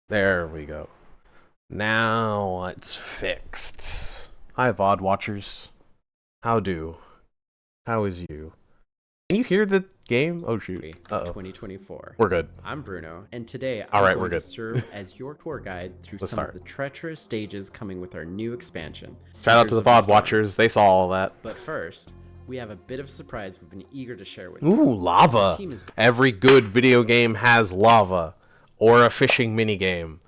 There we go. Now it's fixed. Hi, VOD watchers. How do? How is you? Can you hear the game? Oh shoot. Uh-oh. 2024. We're good. I'm Bruno, and today All I'm right, we're going to good. serve as your tour guide through Let's some start. of the treacherous stages coming with our new expansion. Shout out to the Seekers of VOD Storm. watchers. They saw all that. But first, we have a bit of a surprise we've been eager to share with Ooh, you. lava. Our team is Every good video game has lava. Or a fishing minigame.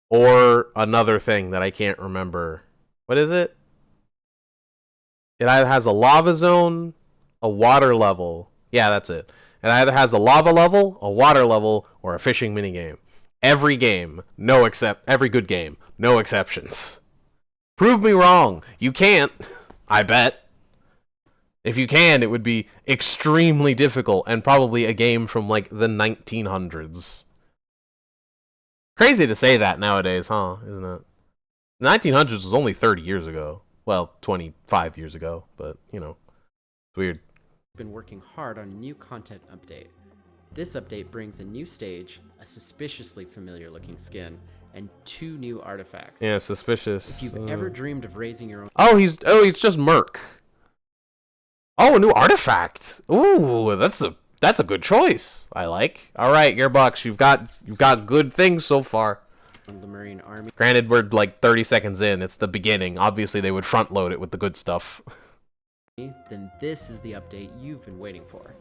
Or another thing that I can't remember. What is it? It either has a lava zone, a water level. Yeah, that's it. It either has a lava level, a water level, or a fishing minigame. Every game, every good game, no exceptions. Prove me wrong. You can't. I bet. If you can, it would be extremely difficult and probably a game from like the 1900s. Crazy to say that nowadays, huh? Isn't it? The 1900s was only 30 years ago. Well, 25 years ago, but you know, it's weird. been working hard on a new content update. This update brings a new stage, a suspiciously familiar looking skin, and 2 new artifacts. Yeah, suspicious. If you've ever dreamed of raising your own... Oh, he's just Merc. Oh, a new artifact. Ooh, that's a good choice. I like. All right, Gearbox, you've got good things so far. Lemurian army, Granted, we're like 30 seconds in. It's the beginning. Obviously, they would front load it with the good stuff. then this is the update you've been waiting for.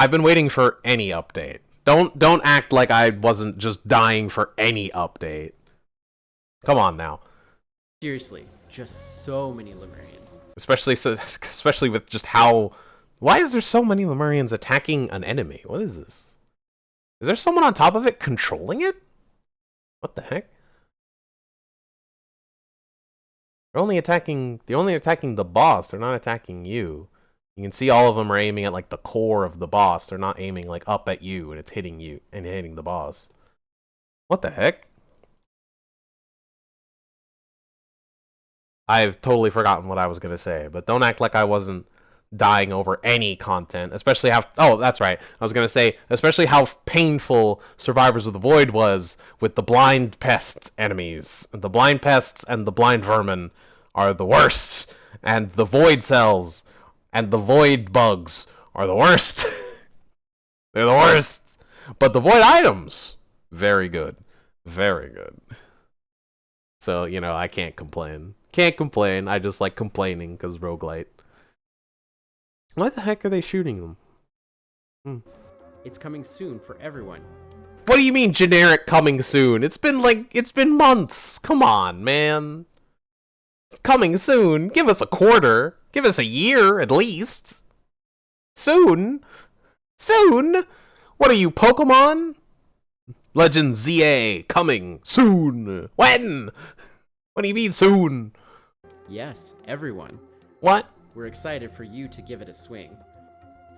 I've been waiting for any update. Don't act like I wasn't just dying for any update. Come on now. Seriously, just so many Lemurians. Especially with just how... Why is there so many Lemurians attacking an enemy? What is this? Is there someone on top of it controlling it? What the heck? They're only attacking the boss. They're not attacking you. You can see all of them are aiming at like the core of the boss. They're not aiming like up at you and it's hitting you and hitting the boss. What the heck? I've totally forgotten what I was going to say, but don't act like I wasn't dying over any content, especially how... Oh, that's right. I was going to say, especially how painful Survivors of the Void was with the blind pest enemies. The blind pests and the blind vermin are the worst, and the void cells and the void bugs are the worst. They're the worst. But the void items, very good. Very good. So, you know, I can't complain. Can't complain. I just like complaining because roguelite. Why the heck are they shooting them? It's coming soon for everyone. What do you mean generic coming soon? It's been months. Come on, man. Coming soon. Give us a quarter. Give us a year at least. Soon. Soon. What are you, Pokemon? Legend ZA coming soon. When? What do you mean soon? Yes, everyone. What? We're excited for you to give it a swing.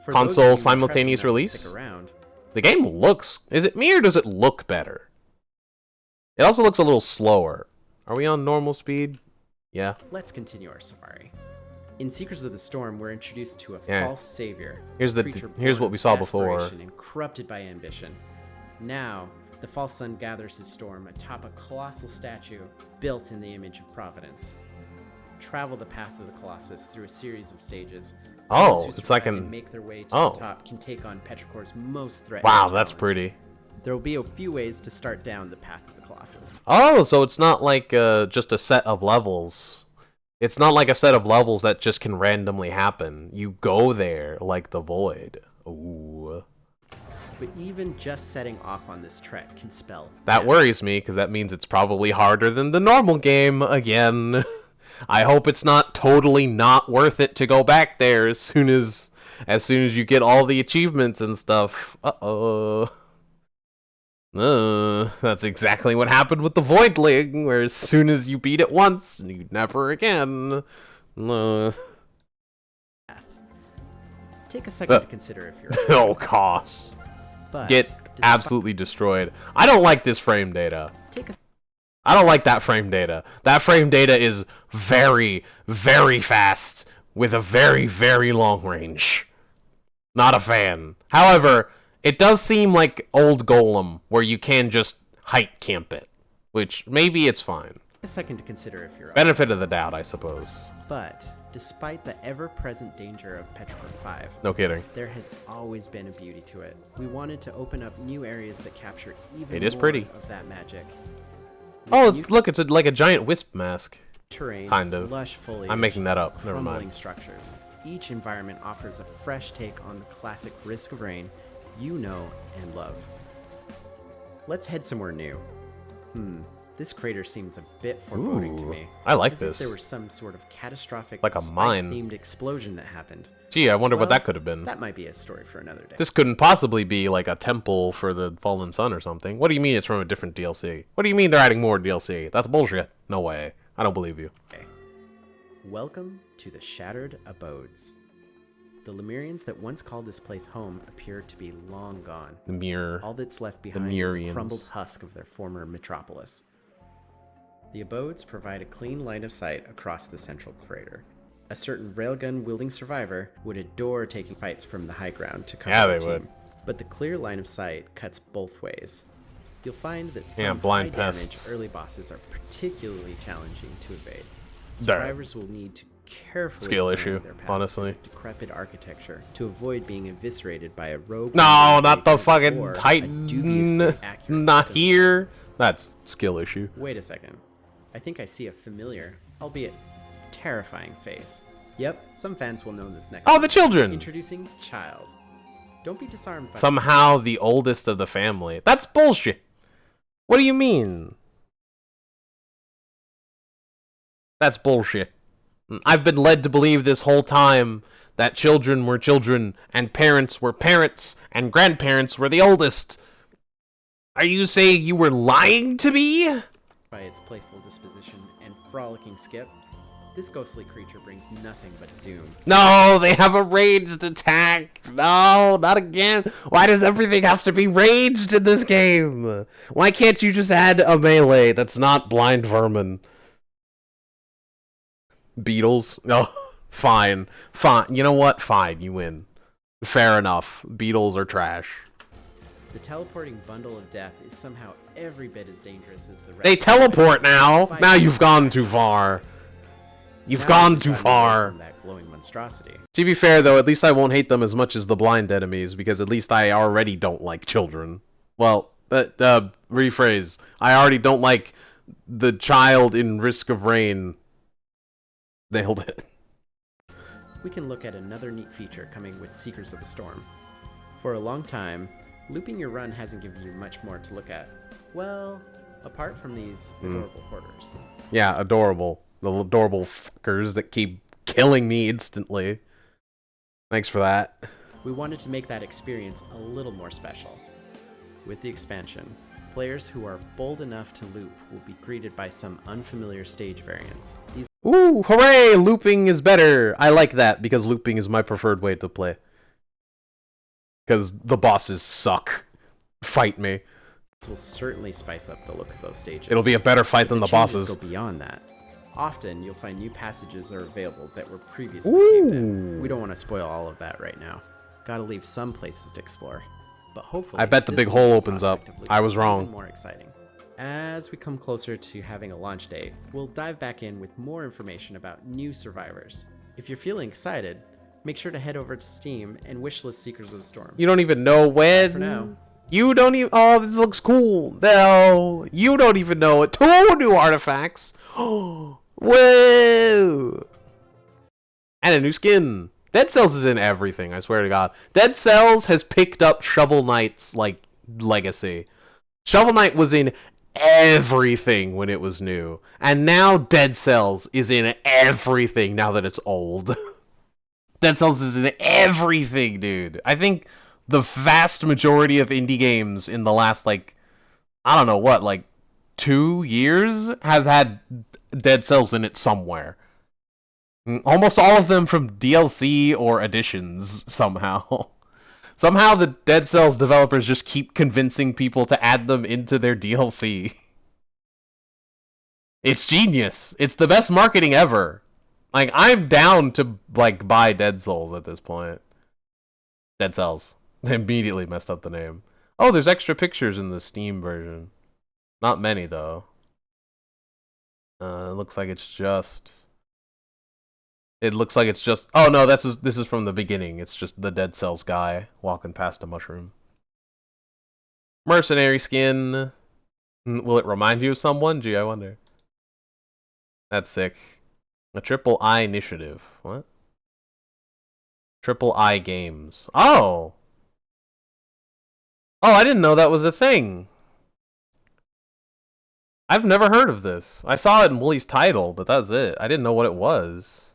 For Console those of you simultaneous intrepid enough to release? Stick around, The game looks... Is it me or does it look better? It also looks a little slower. Are we on normal speed? Yeah. let's continue our safari. In Seekers of the Storm, we're introduced to a Yeah. false savior. Here's creature what born we of saw before. desperation and corrupted by ambition. Now, the false sun gathers his storm atop a colossal statue built in the image of Providence. Travel the path of the Colossus through a series of stages. Oh, Those who it's like survive an... and make their way to Oh. the top can take on Petrichor's most threatening Wow, that's challenge. pretty. There will be a few ways to start down the path of the Colossus. Oh, so it's not like just a set of levels. It's not like a set of levels that just can randomly happen. You go there like the void. Ooh. But even just setting off on this trek can spell That death. worries me, because that means it's probably harder than the normal game again. I hope it's not totally not worth it to go back there as soon as you get all the achievements and stuff. Uh-oh. That's exactly what happened with the Voidling, where as soon as you beat it once, you never again. Take a second to consider if you're Oh gosh. but Get despite- absolutely destroyed. I don't like this frame data. take a I don't like that frame data. That frame data is very, very fast with a very, very long range. Not a fan. However, it does seem like old Golem, where you can just height camp it. Which, maybe it's fine. A second to consider if you're up. Benefit of the doubt, I suppose. But, despite the ever-present danger of Petrichor 5, No kidding. there has always been a beauty to it. We wanted to open up new areas that capture even It is more pretty. of that magic. Oh, With look, it's like a giant wisp mask. terrain, Kind of. lush foliage, I'm making that up. Never crumbling mind. structures. Each environment offers a fresh take on the classic Risk of Rain you know and love. Let's head somewhere new. This crater seems a bit foreboding to Ooh, me. I like As this. if there was some sort of catastrophic Like a mine. themed explosion that happened. Gee, I wonder what Well, that could have been. That might be a story for another day. This couldn't possibly be like a temple for the fallen sun or something. What do you mean it's from a different DLC? What do you mean they're adding more DLC? That's bullshit. No way. I don't believe you. Okay. Welcome to the Shattered Abodes. The Lemurians that once called this place home appear to be long gone. The mirror. All that's left behind is Lemurians. a crumbled husk of their former metropolis. The abodes provide a clean line of sight across the central crater. A certain railgun-wielding survivor would adore taking fights from the high ground to cover Yeah, their they team. would. But the clear line of sight cuts both ways. You'll find that some Yeah, blind high-damage pests. early bosses are particularly challenging to evade. Darn. Survivors will need to carefully Skill plan issue, their paths honestly. through decrepit architecture to avoid being eviscerated by a rogue. No, not the or fucking a Titan. dubiously accurate Not system. here. That's skill issue. Wait a second. I think I see a familiar, albeit terrifying face. Yep, some fans will know this next. Oh, the children! Introducing Child. Don't be disarmed by Somehow the oldest of the family. That's bullshit. What do you mean? That's bullshit. I've been led to believe this whole time that children were children, and parents were parents, and grandparents were the oldest. Are you saying you were lying to me? by its playful disposition and frolicking skip. This ghostly creature brings nothing but doom. No, they have a ranged attack. No, not again. Why does everything have to be ranged in this game? Why can't you just add a melee that's not blind vermin? Beetles? No, fine. Fine. You know what? Fine, you win. Fair enough. Beetles are trash. The teleporting bundle of death is somehow every bit as dangerous as the rest. They of the teleport game, now. despite Now its you've gone too far. You've Now gone we've too gotten away far. from that glowing monstrosity. To be fair, though, at least I won't hate them as much as the blind enemies, because at least I already don't like children. Well, rephrase. I already don't like the child in Risk of Rain. Nailed it. We can look at another neat feature coming with Seekers of the Storm. For a long time, looping your run hasn't given you much more to look at. Well, apart from these adorable hoarders. Yeah, adorable. The adorable fuckers that keep killing me instantly. Thanks for that. We wanted to make that experience a little more special. With the expansion, players who are bold enough to loop will be greeted by some unfamiliar stage variants. These Ooh, hooray! Looping is better! I like that, because looping is my preferred way to play. Because the bosses suck. Fight me. will certainly spice up the look of those stages. It'll be a better fight than the changes bosses. go beyond that. Often, you'll find new passages are available that were previously caved in. Ooh. We don't want to spoil all of that right now. Gotta leave some places to explore. But hopefully, I bet the this big will make hole the opens up. prospect of looping I was even wrong. more exciting. As we come closer to having a launch date, we'll dive back in with more information about new survivors. If you're feeling excited, make sure to head over to Steam and wishlist Seekers of the Storm. You don't even know when. For now. You don't even. Oh, this looks cool. No, you don't even know it. 2 new artifacts. Oh, whoa! And a new skin. Dead Cells is in everything. I swear to God. Dead Cells has picked up Shovel Knight's legacy. Shovel Knight was in everything when it was new, and now Dead Cells is in everything now that it's old. Dead Cells is in everything, dude. I think the vast majority of indie games in the last, I don't know what, 2 years has had Dead Cells in it somewhere. Almost all of them from DLC or additions, somehow. Somehow the Dead Cells developers just keep convincing people to add them into their DLC. It's genius. It's the best marketing ever. I'm down to, buy Dead Souls at this point. Dead Cells. I immediately messed up the name. Oh, there's extra pictures in the Steam version. Not many though. It looks like it's just. It looks like it's just. Oh no, this is from the beginning. It's just the Dead Cells guy walking past a mushroom. Mercenary skin. Will it remind you of someone? Gee, I wonder. That's sick. A Triple-i-nitiative. What? Triple-i games. Oh! Oh, I didn't know that was a thing. I've never heard of this. I saw it in Wooly's title, but that's it. I didn't know what it was.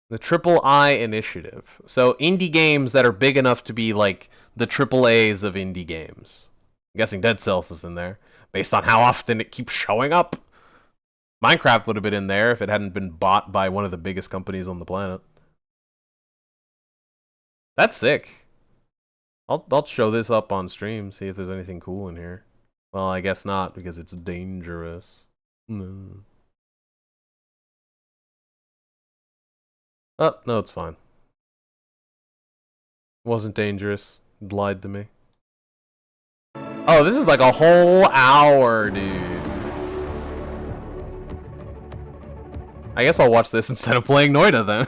The Triple-i-nitiative. So, indie games that are big enough to be like the triple A's of indie games. I'm guessing Dead Cells is in there, based on how often it keeps showing up. Minecraft would have been in there if it hadn't been bought by one of the biggest companies on the planet. That's sick. I'll show this up on stream, see if there's anything cool in here. Well, I guess not, because it's dangerous. No. Oh, no, it's fine. It wasn't dangerous. It lied to me. Oh, this is like a whole hour, dude. I guess I'll watch this instead of playing Noida then.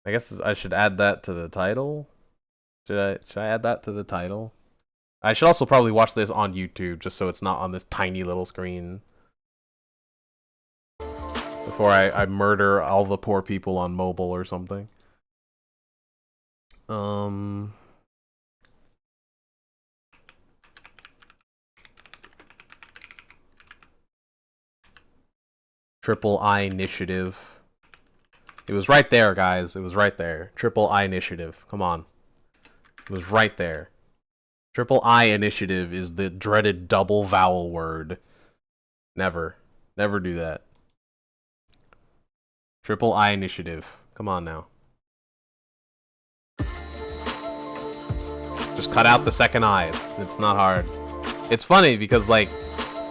I guess I should add that to the title. Should I add that to the title? I should also probably watch this on YouTube just so it's not on this tiny little screen. Before I murder all the poor people on mobile or something. Triple-i-nitiative. It was right there, guys. It was right there. Triple-i-nitiative. Come on. It was right there. Triple-i-nitiative is the dreaded double vowel word. Never. Never do that. Triple-i-nitiative. Come on now. Just cut out the second I. It's not hard. It's funny because like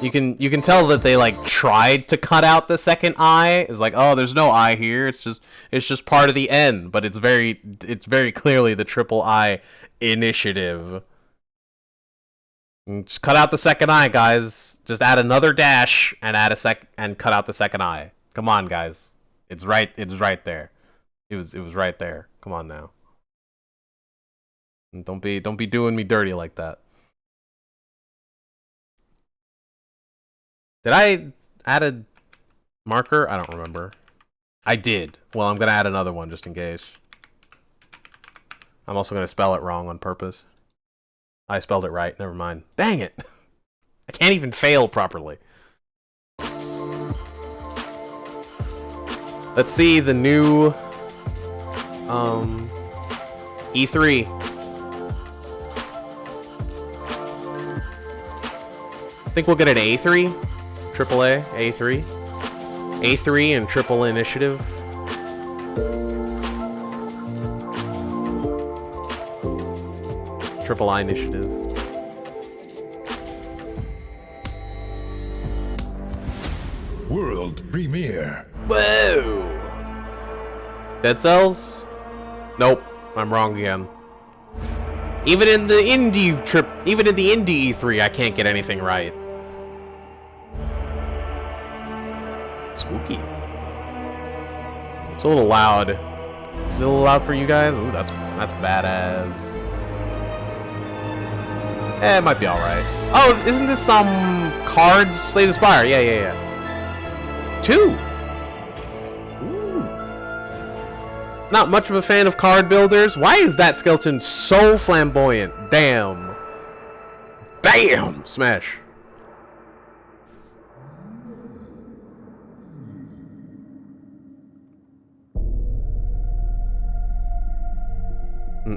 you can tell that they like tried to cut out the second I. It's like, oh, there's no I here. It's just part of the N, but it's very clearly the Triple-i initiative. Just cut out the second I, guys. Just add another dash and add and cut out the second I. Come on, guys. It's right there. It was right there. Come on now. And don't be doing me dirty like that. Did I add a marker? I don't remember. I did. Well, I'm gonna add another one just in case. I'm also gonna spell it wrong on purpose. I spelled it right. Never mind. Dang it! I can't even fail properly. Let's see the new E3. I think we'll get an A3. AAA, A3. A3 and Triple-i-nitiative. Triple-i-nitiative. World premiere. Whoa! Dead Cells? Nope, I'm wrong again. Even in the indie E3, I can't get anything right. Spooky. It's a little loud. Is it a little loud for you guys? Ooh, that's badass. It might be alright. Oh, isn't this some cards? Slay the Spire. Yeah. 2! Ooh. Not much of a fan of card builders. Why is that skeleton so flamboyant? Damn. Bam! Smash.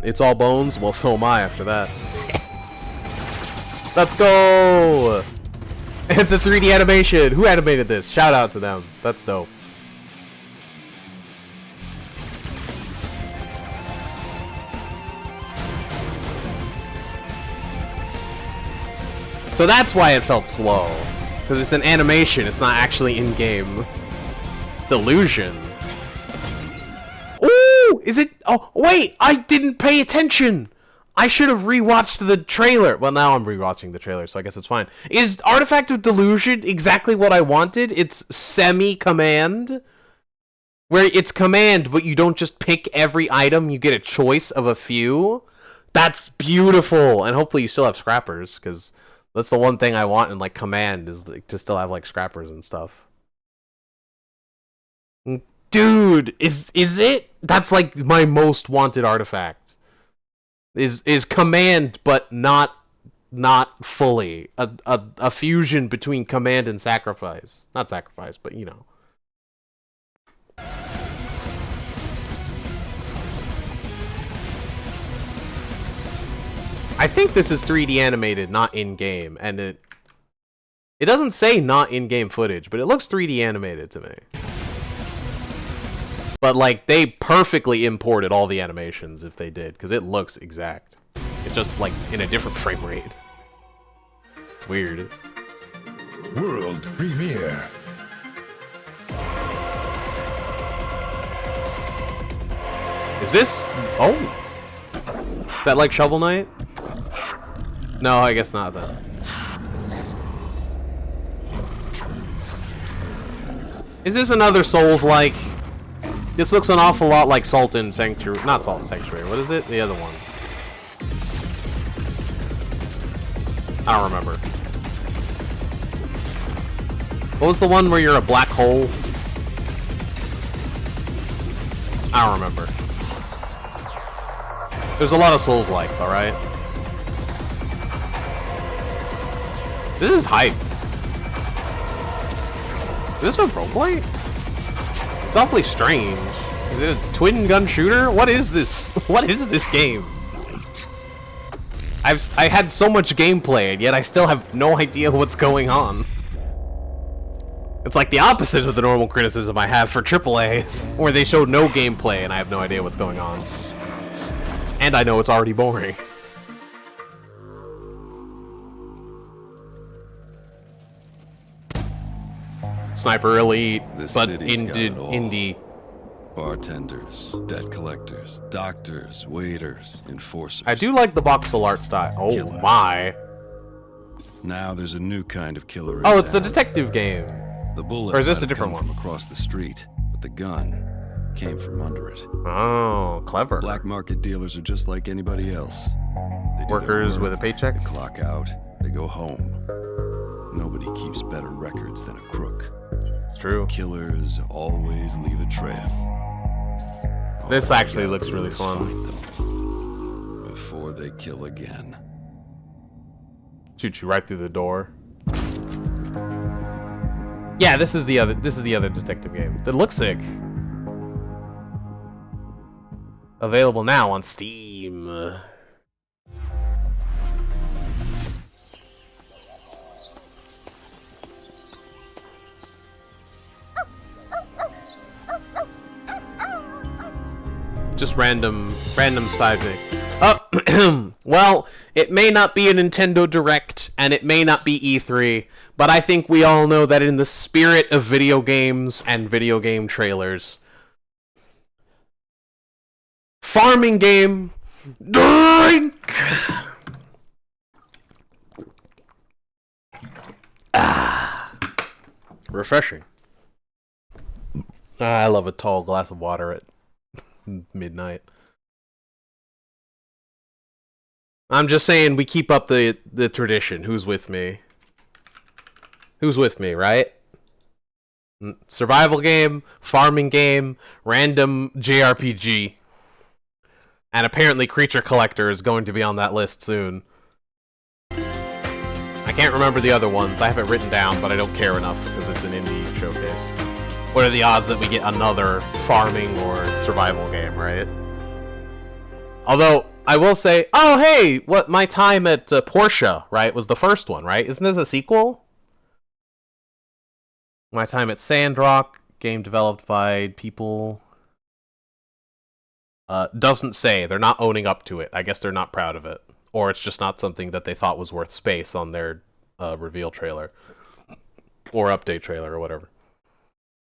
It's all bones? Well, so am I after that. Let's go! It's a 3D animation! Who animated this? Shout out to them. That's dope. So that's why it felt slow. Because it's an animation, it's not actually in-game. It's illusion. Ooh! Is it? Oh, wait! I didn't pay attention! I should have rewatched the trailer. Well, now I'm rewatching the trailer, so I guess it's fine. Is Artifact of Delusion exactly what I wanted? It's semi-command, where it's command, but you don't just pick every item. You get a choice of a few. That's beautiful, and hopefully you still have scrappers, because that's the one thing I want in like command is like, to still have like scrappers and stuff. Dude, is it? That's like my most wanted artifact. Is command, but not fully a fusion between command and sacrifice. Not sacrifice, but you know. I think this is 3D animated, not in-game, and it doesn't say not in-game footage, but it looks 3D animated to me. But like they perfectly imported all the animations if they did, because it looks exact. It's just like in a different frame rate. It's weird. World premiere. Is this? Oh, is that like Shovel Knight? No, I guess not then. Is this another Souls-like? This looks an awful lot like Salt and Sanctuary. Not Salt and Sanctuary. What is it? The other one. I don't remember. What was the one where you're a black hole? I don't remember. There's a lot of Souls-likes, alright? This is hype. Is this a roguelite? It's awfully strange. Is it a twin gun shooter? What is this? What is this game? I had so much gameplay, and yet I still have no idea what's going on. It's like the opposite of the normal criticism I have for AAAs, where they show no gameplay and I have no idea what's going on. And I know it's already boring. Sniper Elite, but indie. Bartenders, debt collectors, doctors, waiters, enforcers. I do like the voxel art style. Oh Killers. my. Now there's a new kind of killer in Oh, it's the town. detective game. The bullet Or is this might a different have come one? from across the street, but the gun came from under it. Oh, clever. Black market dealers are just like anybody else. They do their Workers with work, a paycheck? They clock out, they go home. Nobody keeps better records than a crook. It's true. Killers always leave a trail. All This they actually gotta looks do really is fun. find them before they kill again. Shoot you right through the door. Yeah, this is the other detective game. That looks sick. Available now on Steam. Just random side thing. Oh, well, it may not be a Nintendo Direct, and it may not be E3, but I think we all know that in the spirit of video games and video game trailers, farming game, drink! Ah, refreshing. I love a tall glass of water at midnight. I'm just saying we keep up the tradition. Who's with me? Who's with me, right? Survival game, farming game, random JRPG. And apparently Creature Collector is going to be on that list soon. I can't remember the other ones. I have it written down, but I don't care enough because it's an indie showcase. What are the odds that we get another farming or survival game, right? Although, I will say, oh hey, what my time at Porsche, right, was the first one, right? Isn't this a sequel? My time at Sandrock, game developed by people... doesn't say. They're not owning up to it. I guess they're not proud of it. Or it's just not something that they thought was worth space on their reveal trailer. Or update trailer, or whatever.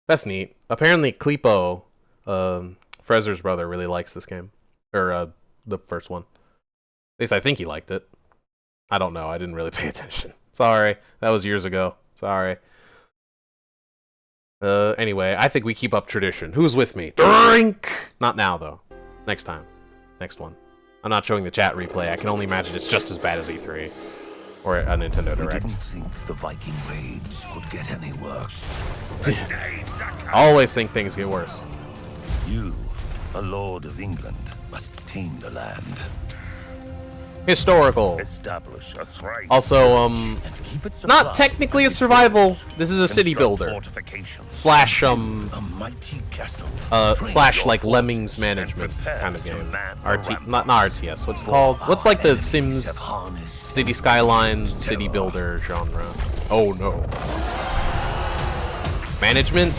That's neat. Apparently, Klippo, Frezer's brother, really likes this game. Or, the first one. least I think he liked it. I don't know. I didn't really pay attention. Sorry. That was years ago. Sorry. Anyway, I think we keep up tradition. Who's with me? Drink! Not now, though. Next time. Next one. I'm not showing the chat replay. I can only imagine it's just as bad as E3. Or a Nintendo Direct. I didn't think the Viking raids could get any worse. I always think things get worse. You, a lord of England, must tame the land. Historical. Establish a thriving Also, and keep it not supplied technically a as it survival. grows. This is a city Construct builder. fortifications. Slash, A mighty castle. Train slash your like forces Lemmings and management prepare kind of to game. man the Not ramparts. RTS. What's it For called? What's like the our enemies Sims have harnessed City Skylines city terror. builder genre? Oh no. Management?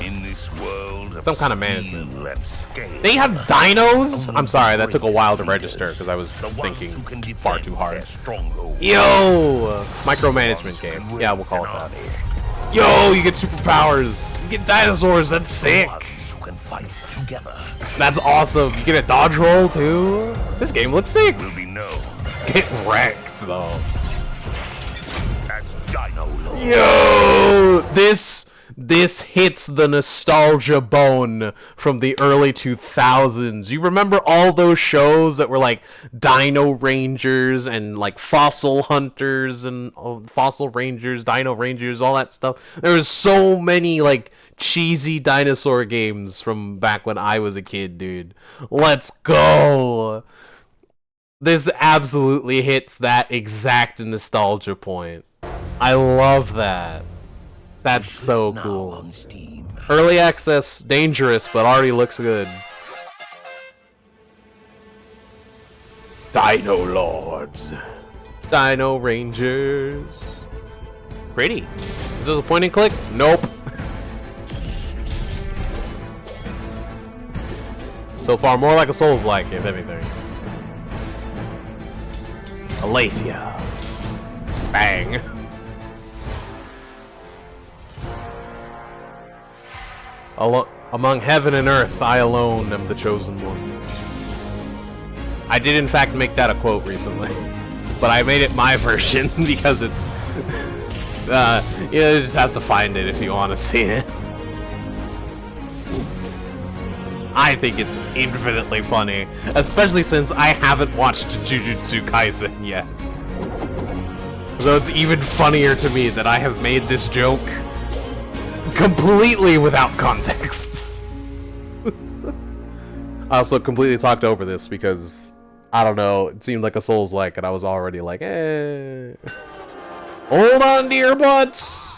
In this world of Some kind of management. steel and scale, They have dinos? only I'm sorry, that the took a while to bravest register because I was the ones thinking who can far defend too hard. their stronghold. Yo! The Micromanagement ones who game. can Yeah, we'll raise call it an that. army. Yo, you get superpowers! You get dinosaurs, that's The sick! ones who can fight together. That's awesome! You get a dodge roll too? This game looks sick! Will be known Get wrecked though. as Dino Lord. Yo! This hits the nostalgia bone from the early 2000s. You remember all those shows that were like Dino Rangers and like Fossil Hunters and Fossil Rangers, Dino Rangers, all that stuff? There was so many like cheesy dinosaur games from back when I was a kid, dude. Let's go! This absolutely hits that exact nostalgia point. I love that. That's Wishlist so now cool. on Steam. Early access, dangerous, but already looks good. Dino Lords. Dino Rangers. Pretty. Is this a point and click? Nope. So far, more like a Souls-like, if anything. Aletheia. Bang. Among heaven and earth, I alone am the chosen one. I did in fact make that a quote recently, but I made it my version because it's, you just have to find it if you want to see it. I think it's infinitely funny, especially since I haven't watched Jujutsu Kaisen yet. So it's even funnier to me that I have made this joke completely without context. I also completely talked over this because, I don't know, it seemed like a Souls-like and I was already like, eh. Hold on to your butts!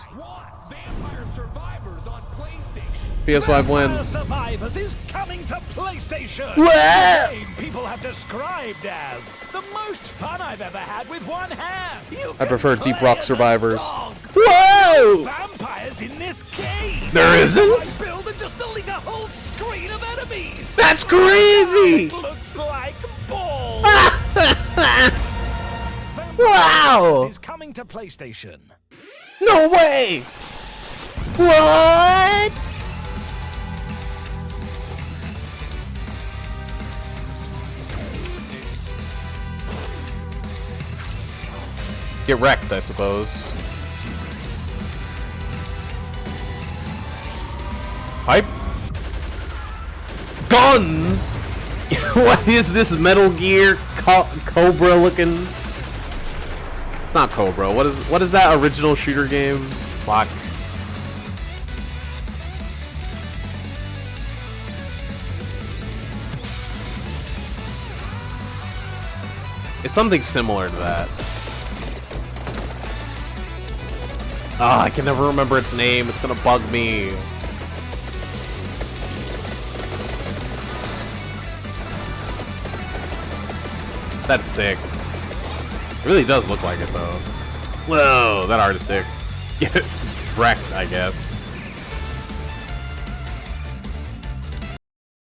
Vampire Survivors on PlayStation. PS5 Vampire win. Survivors is coming to PlayStation! What? A game people have described as the most fun I've ever had with one hand! You I can prefer play Deep Rock as a Survivors. dog. Whoa! Vampires in this game! There isn't? I build and just delete a whole screen of enemies! That's crazy! It looks like balls! Vampire Wow! Survivors is coming to PlayStation. No way! What? Get wrecked, I suppose. Hype? Guns? What is this Metal Gear Cobra looking? It's not Cobra. What is that original shooter game? Fuck. It's something similar to that. Ah, I can never remember its name. It's gonna bug me. That's sick. It really does look like it though. Whoa, that art is sick. Get wrecked, I guess.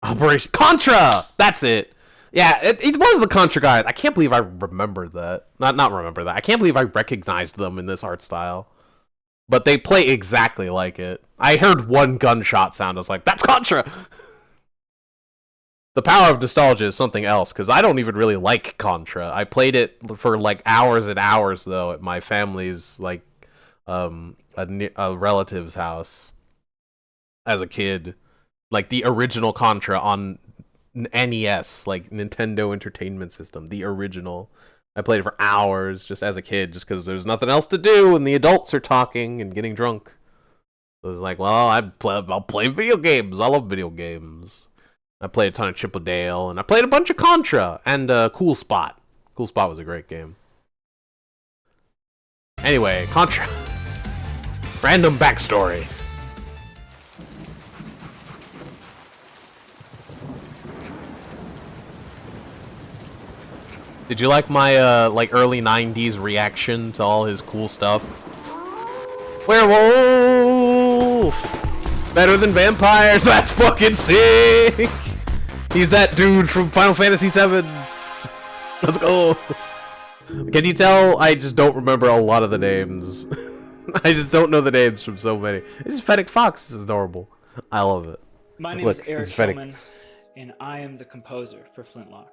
Operation Contra! That's it. Yeah, it was the Contra guys. I can't believe I remembered that. Not remember that. I can't believe I recognized them in this art style. But they play exactly like it. I heard one gunshot sound. I was like, that's Contra! The power of nostalgia is something else, because I don't even really like Contra. I played it for like hours and hours though at my family's like a relative's house as a kid, like the original Contra on NES, like Nintendo Entertainment System, the original. I played it for hours just as a kid, just because there's nothing else to do and the adults are talking and getting drunk. So it was like, well, I'll play video games. I love video games. I played a ton of Triple-i-nitiative, and I played a bunch of Contra and Cool Spot. Cool Spot was a great game. Anyway, Contra. Random backstory. Did you like my like early 90s reaction to all his cool stuff? Werewolf! Better than vampires, that's fucking sick! He's that dude from Final Fantasy VII. Let's go! Can you tell I just don't remember a lot of the names? I just don't know the names from so many. This is Fennec Fox, this is adorable. I love it. My name is RHL, and I am the composer for Flintlock.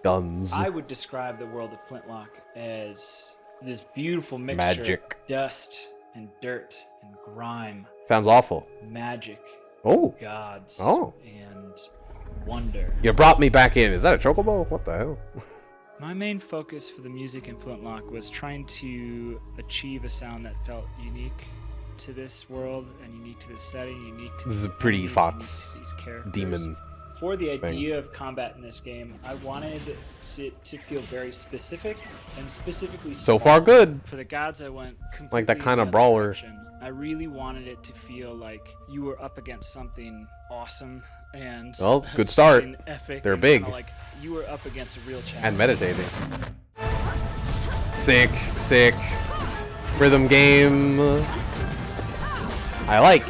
Guns. I would describe the world of Flintlock as this beautiful mixture of dust and dirt and grime. Sounds awful. Magic. Oh. Gods. Oh. And wonder. You brought me back in. Is that a chocobo? What the hell? My main focus for the music in Flintlock was trying to achieve a sound that felt unique to this world and unique to this setting, unique to this is a pretty enemies, fox these characters. demon. For the idea of combat in this game, I wanted it to feel very specific and specifically so far good. For the gods, I went completely like that kind of in the brawler. direction. I really wanted it to feel like you were up against something awesome and well, good start. Epic. They're big. Like you were up against a real challenge. And meditating. Sick, sick. Rhythm game. I like.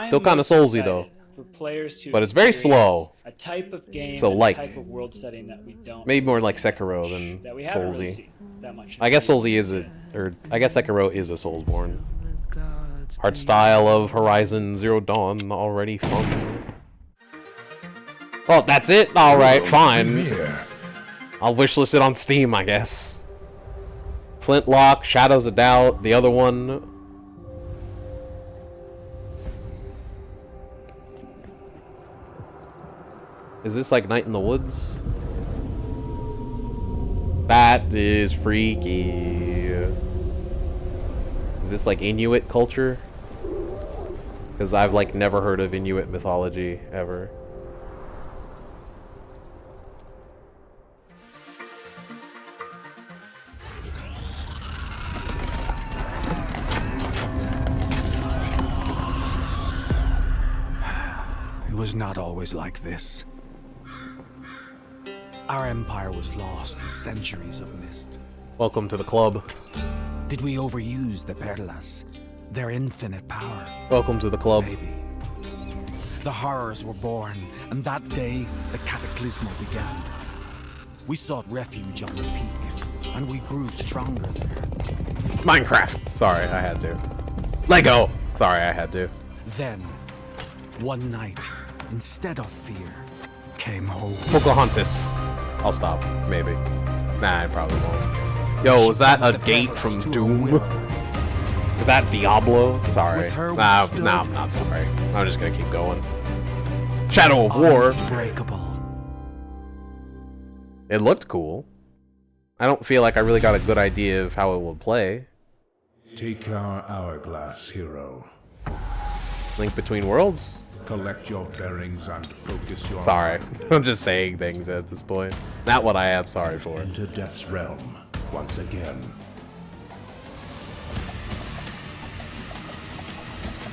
Still kind of soulsy though. For players to but it's very slow. A type of game, so like, a type of world setting that we don't maybe more like Sekiro than soulsy. Really that much I guess soulsy is I guess Sekiro is a Soulsborne. Art style of Horizon Zero Dawn already fun. Well, that's it. All right, fine. I'll wishlist it on Steam, I guess. Flintlock, Shadows of Doubt, the other one. Is this like Night in the Woods? That is freaky. Is this like Inuit culture? Because I've like never heard of Inuit mythology ever. It was not always like this. Our empire was lost to centuries of mist. Welcome to the club. Did we overuse the Perlas? Their infinite power? Welcome to the club. Maybe. The horrors were born, and that day, the cataclysmo began. We sought refuge on the peak, and we grew stronger there. Minecraft! Sorry, I had to. Lego! Sorry, I had to. Then, one night, instead of fear, came hope. Pocahontas. I'll stop. Maybe. Nah, I probably won't. Yo, was that a gate from Doom? Is that Diablo? Sorry. Nah, I'm not sorry. I'm just gonna keep going. Shadow of War. Unbreakable. It looked cool. I don't feel like I really got a good idea of how it would play. Take our hourglass, hero. Link Between Worlds? Collect your bearings and focus your... Sorry. I'm just saying things at this point. Not what I am sorry for. Enter Death's realm once again.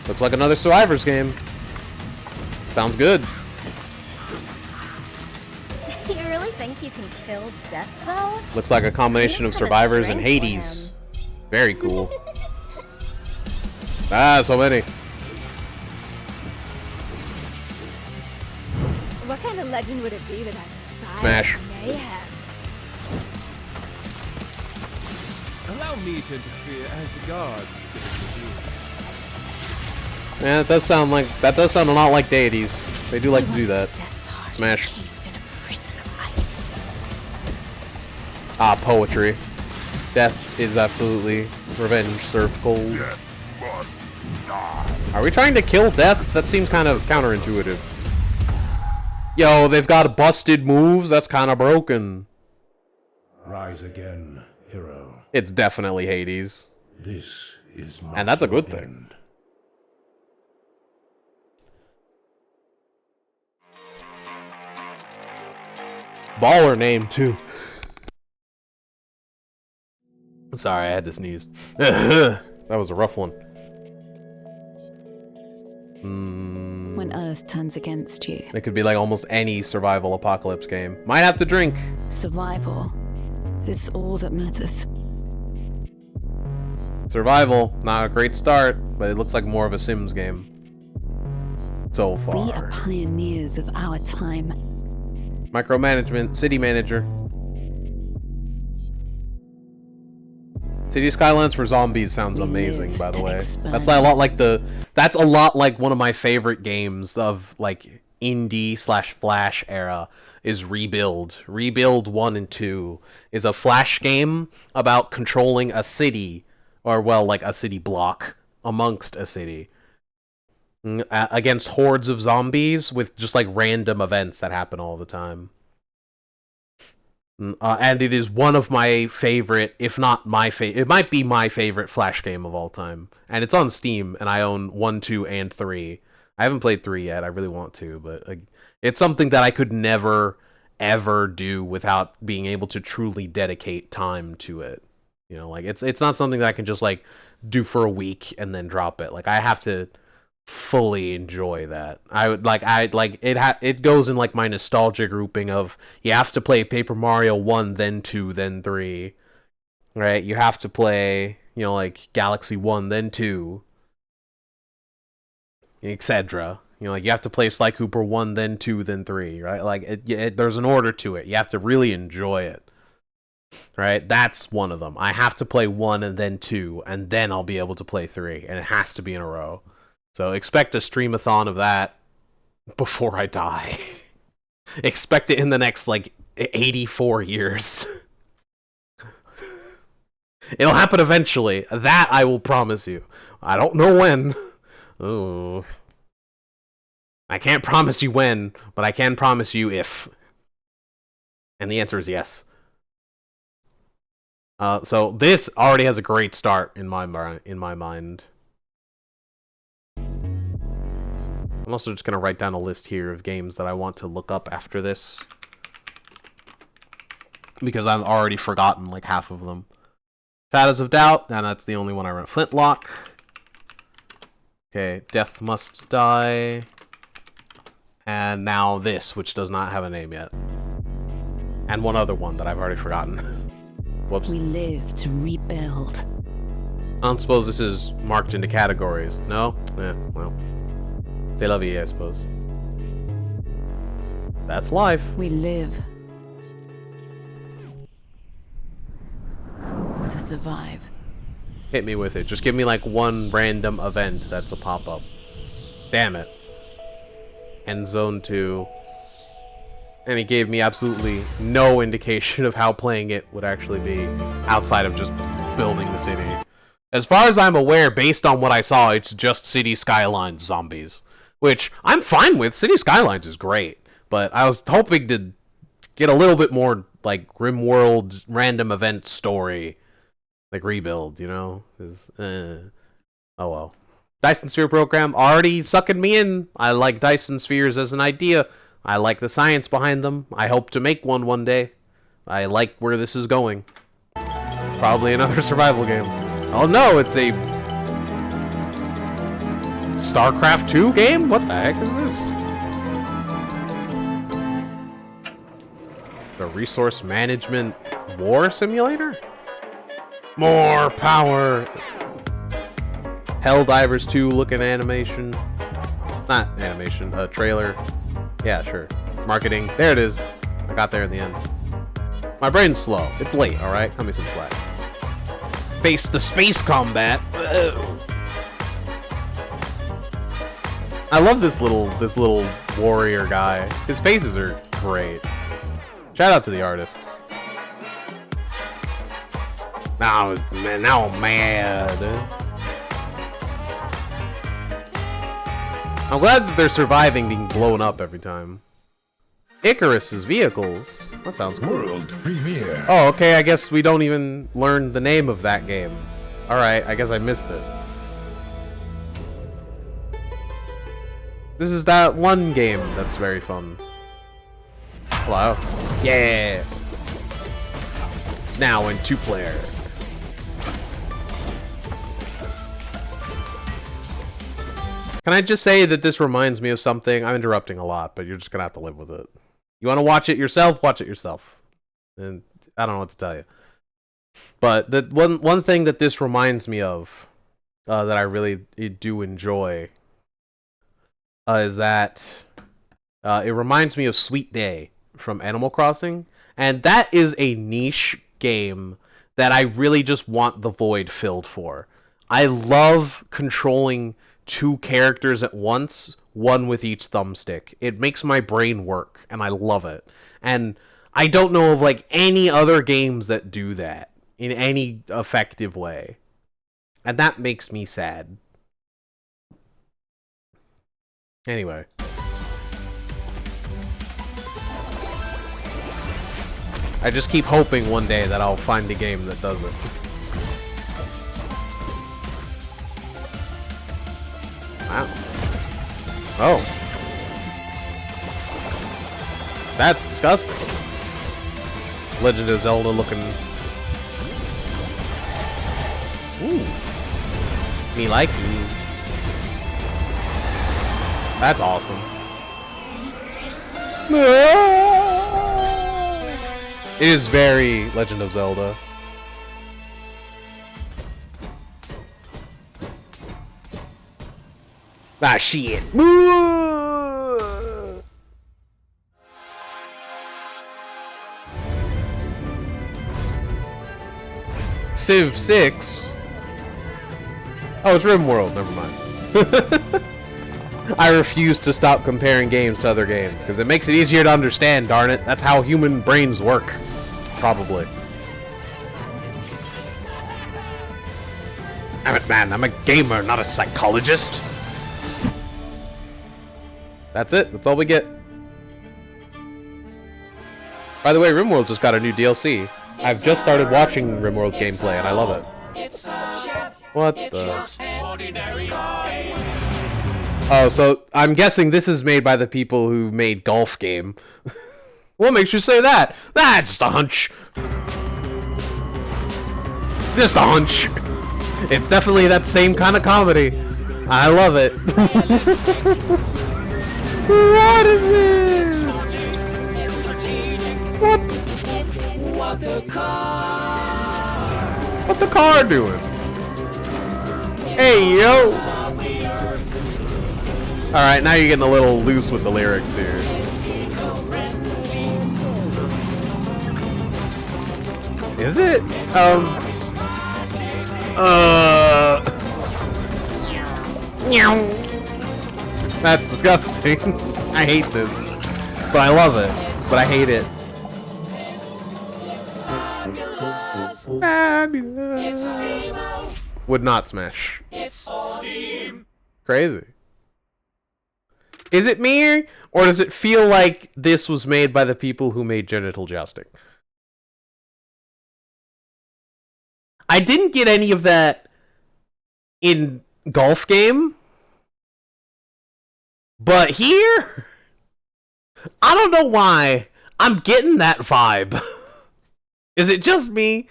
Looks like another Survivors game. Sounds good. You really think you can kill Death Power? Looks like a combination of Survivors and Hades. Very cool. Ah, so many. What kind of legend would it be without Smash. mayhem? Allow me to interfere as the gods typically do. Yeah, that does sound a lot like deities. They do like to do that. Smash. Ah, poetry. Death is absolutely revenge served cold. Are we trying to kill death? That seems kind of counterintuitive. Yo, they've got busted moves. That's kind of broken. Rise again, hero. It's definitely Hades. This is And that's a your good thing. end. Baller name, too. Sorry, I had to sneeze. That was a rough one. When Earth turns against you. It could be like almost any survival apocalypse game. Might have to drink. Survival is all that matters. Survival, not a great start, but it looks like more of a Sims game. So far. We are pioneers of our time. Micromanagement, city manager. City Skylines for zombies sounds amazing, by the way. That's a lot like that's a lot like one of my favorite games of like indie / Flash era is Rebuild. Rebuild 1 and 2 is a Flash game about controlling a city, or well, like a city block amongst a city. Against hordes of zombies with just like random events that happen all the time. And it is one of my favorite, if not my favorite, it might be my favorite Flash game of all time. And it's on Steam, and I own 1, 2, and 3. I haven't played 3 yet, I really want to, but it's something that I could never, ever do without being able to truly dedicate time to it. You know, like, it's not something that I can just, like, do for a week and then drop it. Like, I have to fully enjoy that. It goes in like my nostalgia grouping of you have to play Paper Mario 1, then 2, then 3. Right? You have to play, you know, like Galaxy 1, then 2, etc. You know, like you have to play Sly Cooper 1, then 2, then 3, right? Like there's an order to it. You have to really enjoy it. Right? That's one of them. I have to play 1 and then 2, and then I'll be able to play 3, and it has to be in a row. So expect a streamathon of that before I die. Expect it in the next, like, 84 years. It'll happen eventually. That I will promise you. I don't know when. Ooh. I can't promise you when, but I can promise you if. And the answer is yes. So this already has a great start in my mind. I'm also just going to write down a list here of games that I want to look up after this. Because I've already forgotten like half of them. Shadows of Doubt, and that's the only one I wrote. Flintlock. Okay, Death Must Die. And now this, which does not have a name yet. And one other one that I've already forgotten. Whoops. We live to rebuild. I don't suppose this is marked into categories. No? Eh, well. C'est la vie, I suppose. That's life. We live to survive. Hit me with it. Just give me like one random event that's a pop-up. Damn it. End Zone 2. And he gave me absolutely no indication of how playing it would actually be outside of just building the city. As far as I'm aware, based on what I saw, it's just City Skylines zombies. Which I'm fine with. City Skylines is great. But I was hoping to get a little bit more like RimWorld random event story. Like Rebuild, you know? Oh well. Dyson Sphere program already sucking me in. I like Dyson Spheres as an idea. I like the science behind them. I hope to make one day. I like where this is going. Probably another survival game. Oh no, it's a StarCraft 2 game? What the heck is this? The Resource Management War Simulator? More power! Helldivers 2 looking animation. Not animation, trailer. Yeah, sure. Marketing. There it is. I got there in the end. My brain's slow. It's late, alright? Cut me some slack. Face the space combat! Ugh. I love this little warrior guy. His faces are great. Shout out to the artists. Now I'm mad. I'm glad that they're surviving being blown up every time. Icarus's vehicles. That sounds cool. World premiere. Oh, okay. I guess we don't even learn the name of that game. All right. I guess I missed it. This is that one game that's very fun. Hello. Yeah. Now in 2-player. Can I just say that this reminds me of something? I'm interrupting a lot, but you're just gonna have to live with it. You want to watch it yourself? Watch it yourself. And I don't know what to tell you. But the one thing that this reminds me of, that I really do enjoy, is that it reminds me of Sweet Day from Animal Crossing, and that is a niche game that I really just want the void filled for. I love controlling 2 characters at once, one with each thumbstick. It makes my brain work, and I love it. And I don't know of like any other games that do that in any effective way. And that makes me sad. Anyway. I just keep hoping one day that I'll find a game that does it. Wow. Oh. That's disgusting. Legend of Zelda looking. Ooh. Me like me. That's awesome. It is very Legend of Zelda. Ah, shit. Civ 6? Oh, it's RimWorld. Never mind. I refuse to stop comparing games to other games, because it makes it easier to understand, darn it. That's how human brains work. Probably. Damn it, man. I'm a gamer, not a psychologist. That's it. That's all we get. By the way, RimWorld just got a new DLC. I've just started watching RimWorld gameplay, and I love it. What the... Oh, so I'm guessing this is made by the people who made Golf Game. What makes you say that? That's just a hunch. Just a hunch. It's definitely that same kind of comedy. I love it. What is this? What the car doing? Hey, yo! Alright, now you're getting a little loose with the lyrics here. Is it? That's disgusting. I hate this. But I love it. But I hate it. Fabulous. Would not smash. Crazy. Is it me, or does it feel like this was made by the people who made Genital Jousting? I didn't get any of that in Golf Game, but here, I don't know why, I'm getting that vibe. Is it just me?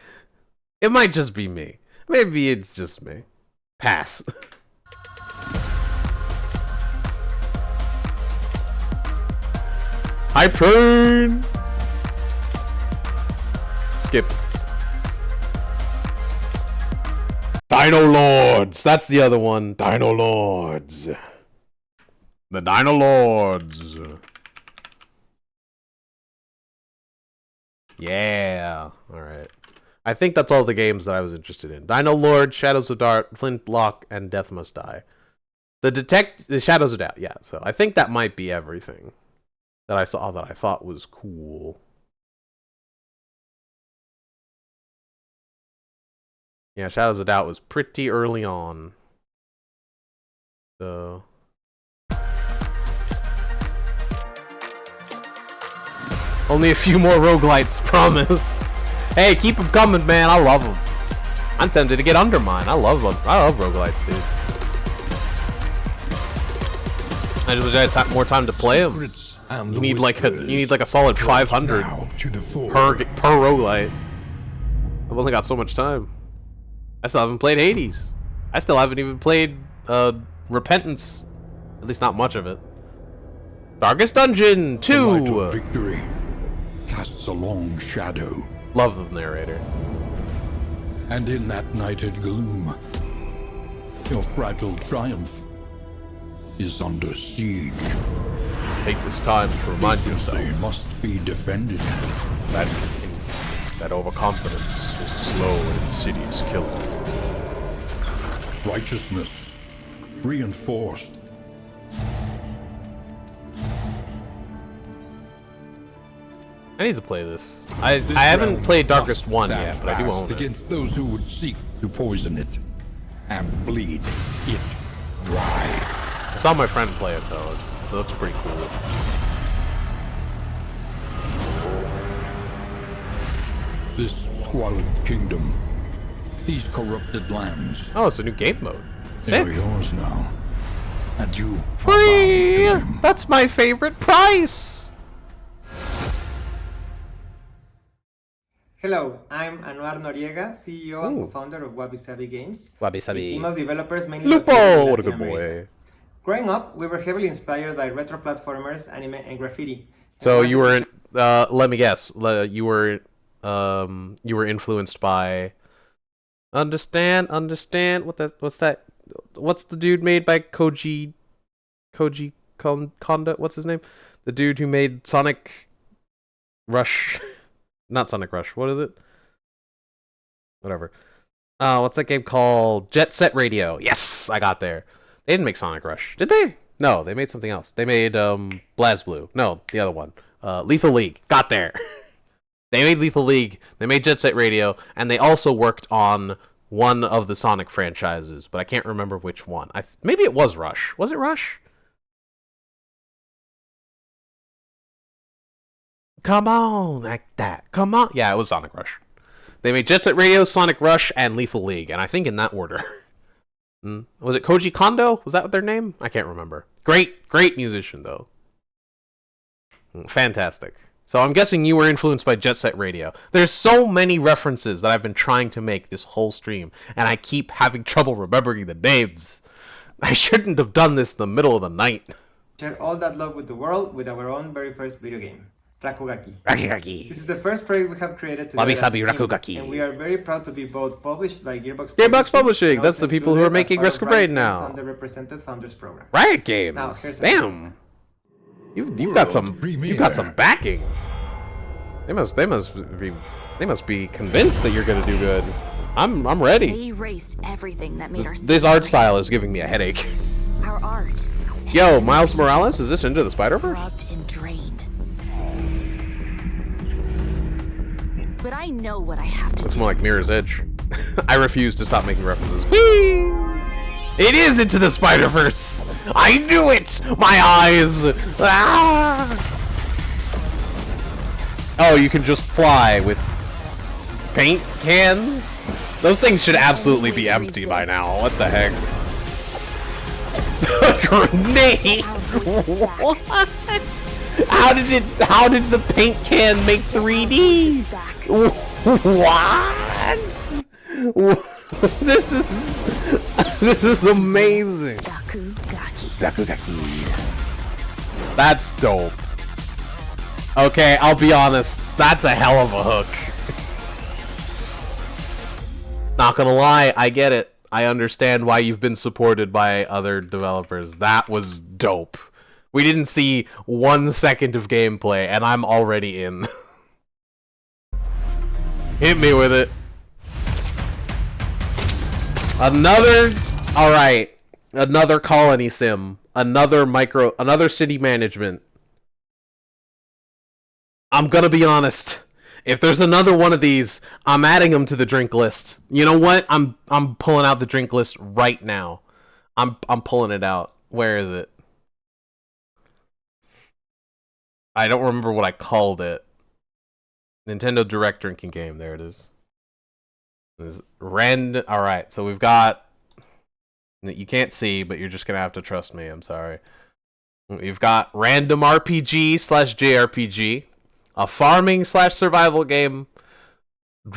It might just be me. Maybe it's just me. Pass. Hype train! Skip. Dino Lords! That's the other one. Dino Lords. The Dino Lords. Yeah. Alright. I think that's all the games that I was interested in. Dino Lord, Shadows of Dart, Flintlock, and Death Must Die. The Shadows of Doubt, yeah. So I think that might be everything that I saw that I thought was cool. Yeah, Shadows of Doubt was pretty early on. So only a few more roguelites, promise. Hey, keep them coming, man. I love them. I'm tempted to get Undermine. I love them. I love roguelites, dude. I just wish I had more time to play them. You need like a solid 500 per roguelite. I've only got so much time. I still haven't played Hades. I still haven't even played Repentance. At least not much of it. Darkest Dungeon 2. The light of victory casts a long shadow. Love the narrator. And in that nighted gloom, your fragile triumph is under siege. Take this time to remind yourself. They must be defended. That overconfidence is a slow and insidious killer. Righteousness reinforced. I need to play this. I haven't played Darkest 1 yet, but I do own it. Against those who would seek to poison it and bleed it dry. I saw my friend play it though. It looks pretty cool. This squalid kingdom, these corrupted lands. Oh, it's a new game mode. They're yours now, and you free. That's my favorite price. Hello, I'm Anuar Noriega, CEO and co-founder of Wabi Sabi Games. Wabi Sabi. A team of developers mainly Lupo, what a good boy. Growing up, we were heavily inspired by retro platformers, anime, and graffiti. So you were in, let me guess, you were influenced by Understand, what's the dude made by Koji Kondo, what's his name? The dude who made Sonic Rush, not Sonic Rush, what is it? Whatever. What's that game called? Jet Set Radio. Yes, I got there. They didn't make Sonic Rush, did they? No, they made something else. They made BlazBlue. No, the other one. Lethal League. Got there. They made Lethal League, they made Jet Set Radio, and they also worked on one of the Sonic franchises, but I can't remember which one. Maybe it was Rush. Was it Rush? Come on, like that. Come on. Yeah, it was Sonic Rush. They made Jet Set Radio, Sonic Rush, and Lethal League, and I think in that order. Was it Koji Kondo? Was that their name? I can't remember. Great musician, though. Fantastic. So I'm guessing you were influenced by Jet Set Radio. There's so many references that I've been trying to make this whole stream, and I keep having trouble remembering the names. I shouldn't have done this in the middle of the night. Share all that love with the world with our own very first video game, Rakugaki. Rakugaki. This is the first project we have created together Wabi as a Sabi team, Rakugaki. and we are very proud to be both published by Gearbox Publishing. That's the and people who are included as making part Risk of of Rain Riot now. Games Underrepresented Founders Program. Riot Games. Now, here's Damn. You've got some backing. They must be convinced that you're gonna do good. I'm ready. They erased everything that made our This art style is giving me a headache. Our art. Yo, Miles Morales, is this Into the Spider-Verse? Scrubbed and drained. But I know what I have to Looks do. more like Mirror's Edge. I refuse to stop making references. Whee! It is Into the Spider-Verse! I knew it! My eyes! Ah! Oh, you can just fly with paint cans? Those things should absolutely be empty by now. What the heck? Grenade! What? How did the paint can make 3D? What? This is amazing. Rakugaki. That's dope. Okay, I'll be honest. That's a hell of a hook. Not gonna lie, I get it. I understand why you've been supported by other developers. That was dope. We didn't see 1 second of gameplay, and I'm already in. Hit me with it. Another... Alright. another colony sim, another city management. I'm gonna be honest. If there's another one of these, I'm adding them to the drink list. You know what? I'm pulling out the drink list right now. I'm pulling it out. Where is it? I don't remember what I called it. Nintendo Direct drinking game. There it is. Alright, so we've got... You can't see, but you're just gonna have to trust me. I'm sorry. We've got random RPG / JRPG, a farming / survival game,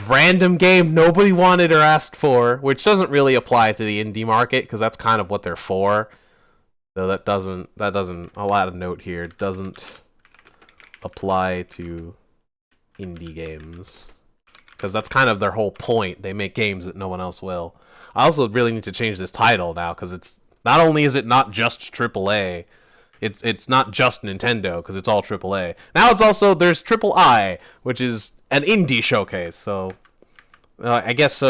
random game nobody wanted or asked for, which doesn't really apply to the indie market because that's kind of what they're for. So that doesn't a lot of note here doesn't apply to indie games because that's kind of their whole point. They make games that no one else will. I also really need to change this title now because it's not only is it not just AAA, it's not just Nintendo because it's all AAA. Now it's also there's Triple-i, which is an indie showcase. So I guess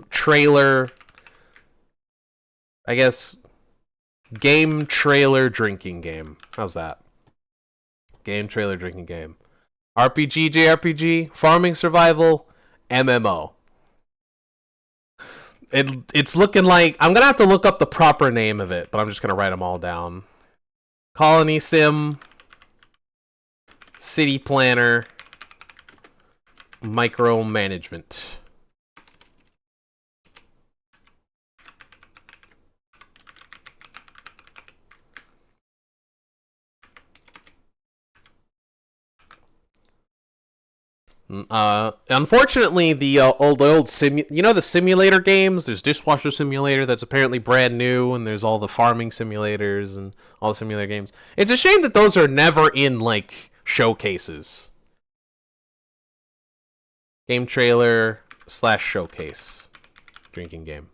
trailer. I guess game trailer drinking game. How's that? Game trailer drinking game. RPG, JRPG, farming survival, MMO. It's looking like I'm gonna have to look up the proper name of it, but I'm just gonna write them all down. Colony sim, city planner, micromanagement. Unfortunately, the the simulator games. There's Dishwasher Simulator that's apparently brand new, and there's all the farming simulators and all the simulator games. It's a shame that those are never in like showcases. Game trailer / showcase, drinking game.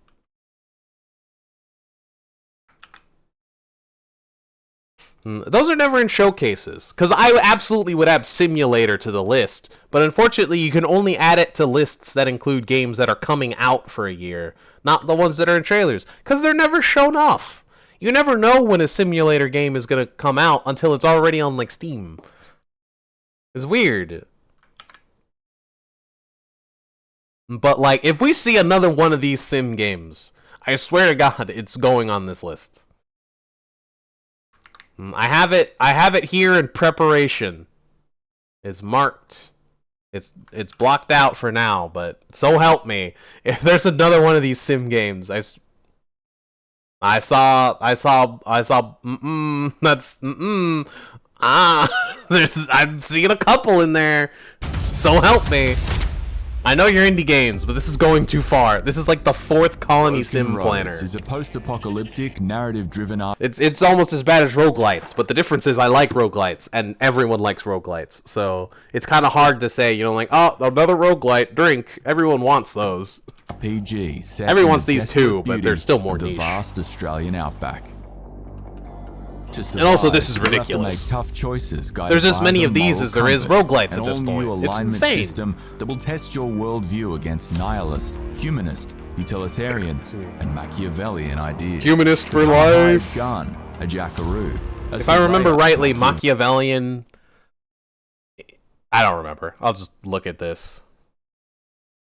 Those are never in showcases, because I absolutely would add simulator to the list, but unfortunately you can only add it to lists that include games that are coming out for a year, not the ones that are in trailers, because they're never shown off. You never know when a simulator game is going to come out until it's already on like Steam. It's weird. But like, if we see another one of these sim games, I swear to God, it's going on this list. I have it here in preparation. It's marked. It's blocked out for now, but so help me, if there's another one of these sim games, I saw I'm seeing a couple in there. So help me. I know you're indie games, but this is going too far. This is like the 4th colony sim planner. Is a post-apocalyptic, narrative-driven art. It's almost as bad as roguelites, but the difference is I like roguelites, and everyone likes roguelites. So it's kind of hard to say, like, oh, another roguelite, drink. Everyone wants those. PG. Everyone wants these too, but they're still more niche. The vast Australian outback. And also, this is ridiculous. Make tough choices, there's as many of these as there is roguelites at this point. It's insane. System that will test your worldview against nihilist, humanist, utilitarian, and Machiavellian ideas. Humanist for life. A gun, a jackaroo. If I remember rightly, Machiavellian. I don't remember. I'll just look at this.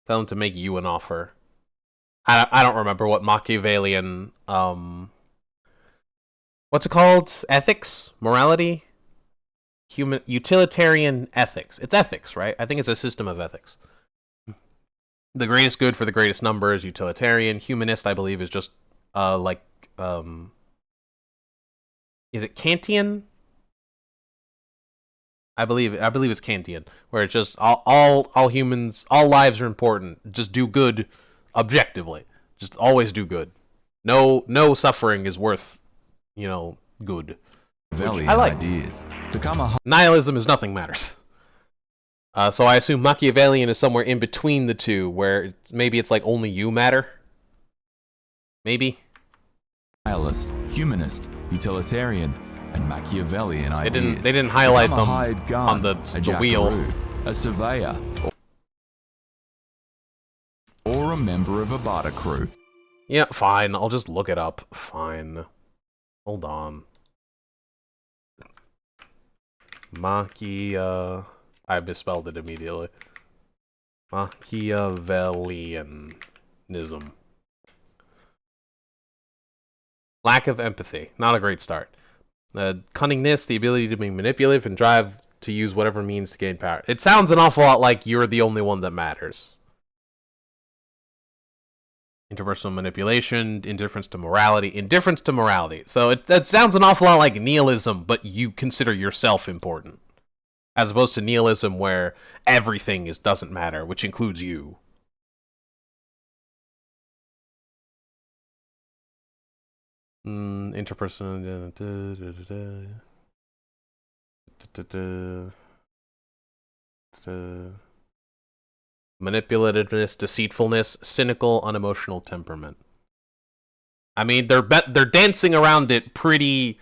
Tell him to make you an offer. I don't remember what Machiavellian. What's it called? Ethics? Morality? Utilitarian ethics. It's ethics, right? I think it's a system of ethics. The greatest good for the greatest number is utilitarian. Humanist, I believe, is just is it Kantian? I believe it's Kantian, where it's just all humans, all lives are important. Just do good objectively. Just always do good. No suffering is worth good. I like. Ideas. Nihilism is nothing matters. So I assume Machiavellian is somewhere in between the two, where maybe it's like only you matter. Maybe. Nihilist, humanist, utilitarian, and Machiavellian ideas. They didn't highlight them on the wheel. A surveyor, or a member of a barter crew. Yeah, fine. I'll just look it up. Fine. Hold on. Machia... I misspelled it immediately. Machiavellianism. Lack of empathy. Not a great start. Cunningness, the ability to be manipulative, and drive to use whatever means to gain power. It sounds an awful lot like you're the only one that matters. Interpersonal manipulation, indifference to morality. So that sounds an awful lot like nihilism, but you consider yourself important. As opposed to nihilism where everything doesn't matter, which includes you. Interpersonal... manipulativeness, deceitfulness, cynical, unemotional temperament. I mean, they're dancing around it pretty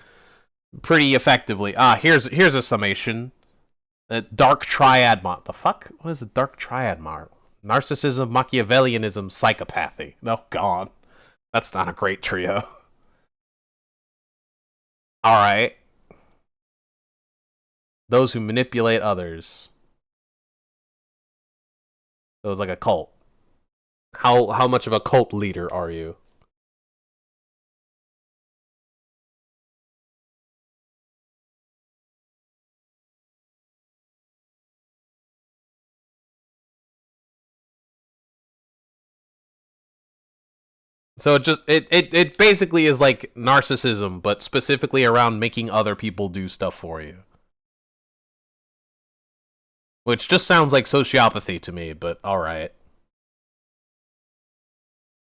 effectively. Here's a summation. Dark triad model. The fuck? What is the dark triad model? Narcissism, Machiavellianism, psychopathy. Oh god, that's not a great trio. All right. Those who manipulate others. So it's like a cult. How much of a cult leader are you? So it basically is like narcissism, but specifically around making other people do stuff for you. Which just sounds like sociopathy to me, but alright.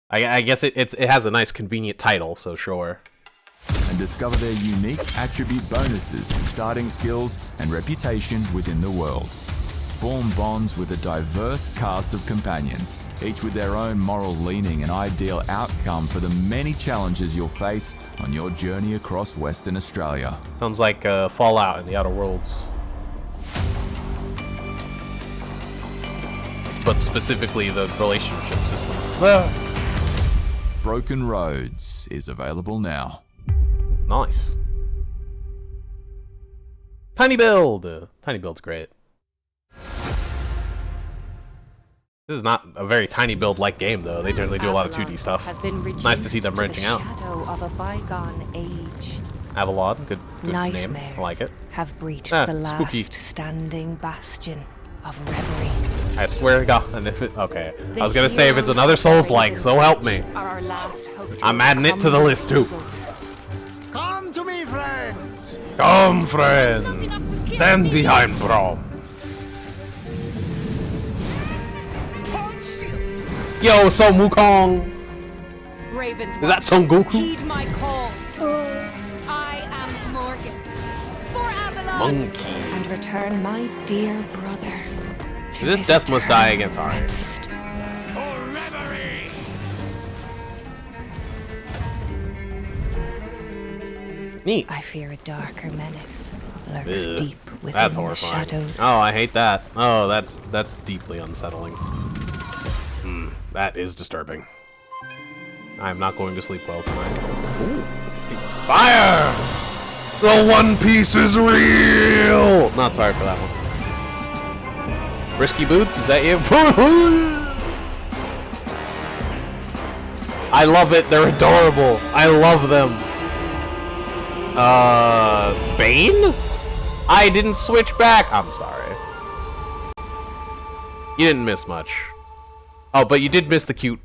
I guess it has a nice convenient title, so sure. And discover their unique attribute bonuses, starting skills, and reputation within the world. Form bonds with a diverse cast of companions, each with their own moral leaning and ideal outcome for the many challenges you'll face on your journey across Western Australia. Sounds like Fallout in the Outer Worlds. But specifically the relationship system. Broken Roads is available now. Nice. Tiny Build! Tiny Build's great. This is not a very Tiny Build-like game, though. They generally do a lot of 2D stuff. Nice to see them branching out. Of a bygone age. Avalon, good name. I like it. Have breached the spooky. last standing bastion of reverie. I swear to God, and if it... Okay. I was gonna say, if it's another Souls-like, so help me. I'm adding it to the list, too. Come to me, friends! Come, friends! Stand behind, bro. Yo, Son Wukong! Ravens, is that Son Goku? Heed my call. I am Morgan. For Avalon. Monkey. And return my dear brother. This death must die against Ari. Neat. I fear a darker menace lurks Ugh, deep within that's the horrifying. shadows. Oh, I hate that. Oh, that's deeply unsettling. That is disturbing. I'm not going to sleep well tonight. Ooh. Fire! The One Piece is real! Not sorry for that one. Risky Boots, is that you? I love it, they're adorable. I love them. Bane? I didn't switch back. I'm sorry. You didn't miss much. Oh, but you did miss the cute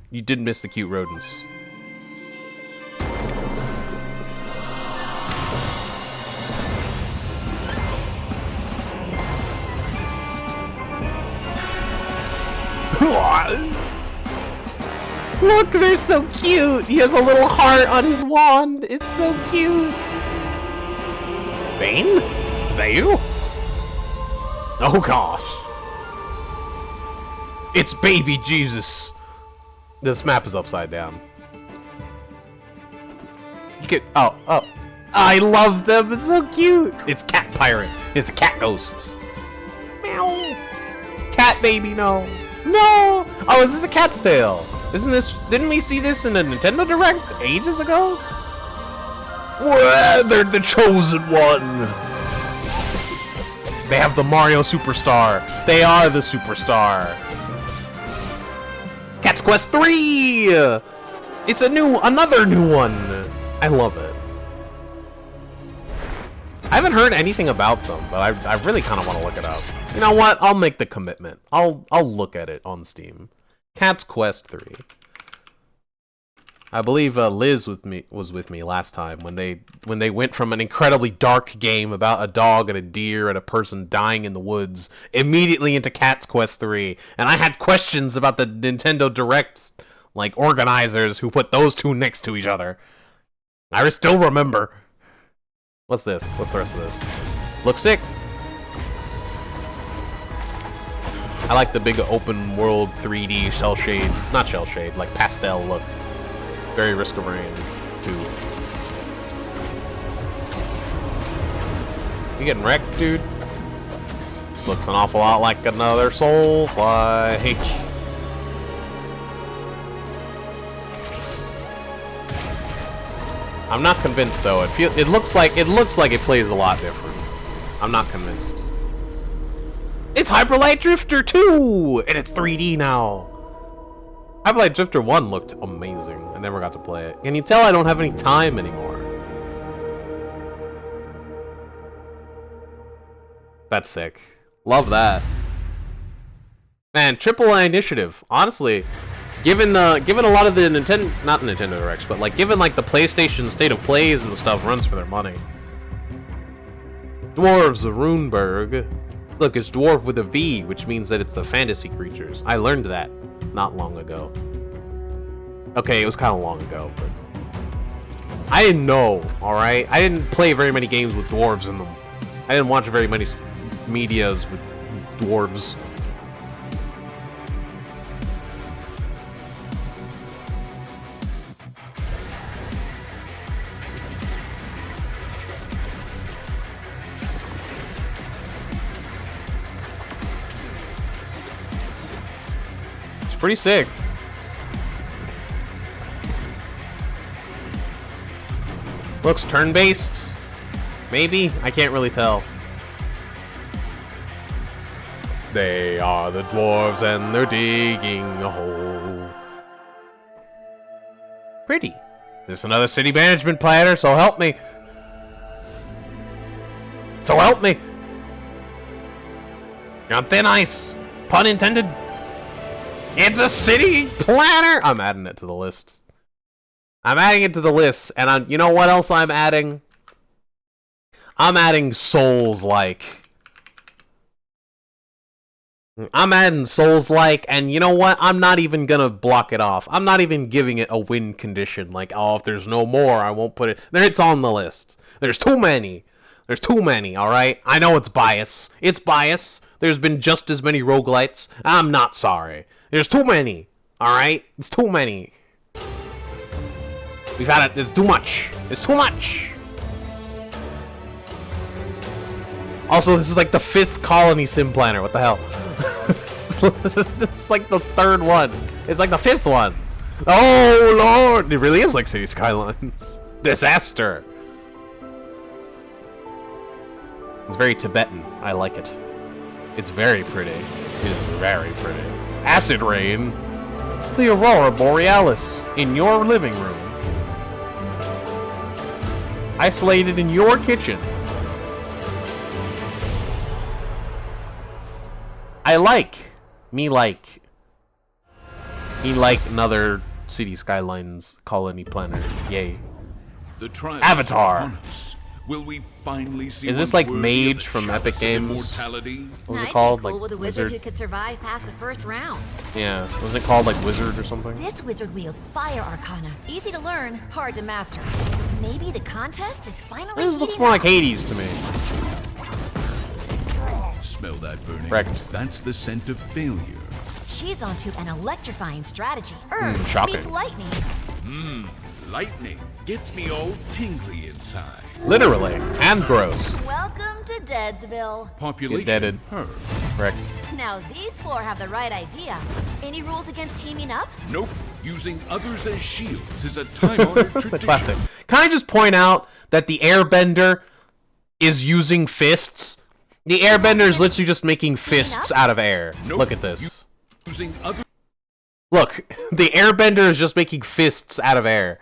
rodents. Look, they're so cute! He has a little heart on his wand! It's so cute! Bane? Is that you? Oh gosh. It's baby Jesus! This map is upside down. You get... Oh. I love them! It's so cute! It's Cat Pirate. It's a cat ghost. Meow. Cat baby, no. No! Oh, is this a cat's tail? Isn't this... Didn't we see this in a Nintendo Direct ages ago? They're the chosen one. They have the Mario Superstar. They are the superstar. Cat's Quest 3! It's another new one. I love it. I haven't heard anything about them, but I really kind of want to look it up. You know what? I'll make the commitment. I'll look at it on Steam. Cat's Quest 3. I believe Liz was with me last time when they went from an incredibly dark game about a dog and a deer and a person dying in the woods immediately into Cat's Quest 3, and I had questions about the Nintendo Direct organizers who put those two next to each other. I still remember. What's this? What's the rest of this? Looks sick. I like the big open world 3D shell shade, not shell shade, like pastel look. Very Risk of Rain 2. You getting wrecked, dude? This looks an awful lot like another Souls-like. I'm not convinced though. It looks like it plays a lot different. I'm not convinced. It's Hyper Light Drifter 2, and it's 3D now. Hyper Light Drifter 1 looked amazing. I never got to play it. Can you tell I don't have any time anymore? That's sick. Love that. Man, Triple-i-nitiative. Honestly, given a lot of the not Nintendo Directs, but given the PlayStation State of Plays and stuff runs for their money. Dwarves of Runeberg. Look, it's dwarf with a V, which means that it's the fantasy creatures. I learned that not long ago. Okay, it was kind of long ago, but I didn't know, alright? I didn't play very many games with dwarves in them. I didn't watch very many medias with dwarves. It's pretty sick. Looks turn-based. Maybe? I can't really tell. They are the dwarves and they're digging a hole. Pretty. This is another city management planner, so help me. So help me. You're on thin ice. Pun intended. It's a city planner. I'm adding it to the list. I'm adding it to the list, and you know what else I'm adding? I'm adding Souls-like. I'm adding Souls-like, and you know what? I'm not even gonna block it off. I'm not even giving it a win condition, oh, if there's no more, I won't put it. Then it's on the list. There's too many. There's too many, alright? I know it's bias. It's bias. There's been just as many roguelites. I'm not sorry. There's too many, alright? It's too many. We've had it. It's too much. It's too much. Also, this is the 5th colony sim planner. What the hell? It's the 3rd one. It's the 5th one. Oh lord! It really is like City Skylines. Disaster. It's very Tibetan. I like it. It's very pretty. It is very pretty. Acid rain. The Aurora Borealis in your living room. Isolated in your kitchen. I like another City Skylines colony planner. Yay. The Avatar. Will we finally see? Is this Mage from Epic Games? What was it called? Cool with a wizard who could survive past the first round. Yeah, wasn't it called Wizard or something? This wizard wields fire arcana. Easy to learn, hard to master. Maybe the contest is finally. This looks more like Hades to me. Smell that burning? Correct. That's the scent of failure. She's onto an electrifying strategy. Shocking. Beats lightning. Lightning gets me all tingly inside. Literally, and gross. Welcome to Deadsville. Population. Deaded. Correct. Now these 4 have the right idea. Any rules against teaming up? Nope. Using others as shields is a time-honored tradition. Classic. Can I just point out that the airbender is using fists? The airbender is literally just making fists out of air. Nope. Look at this. Using other. Look, the airbender is just making fists out of air.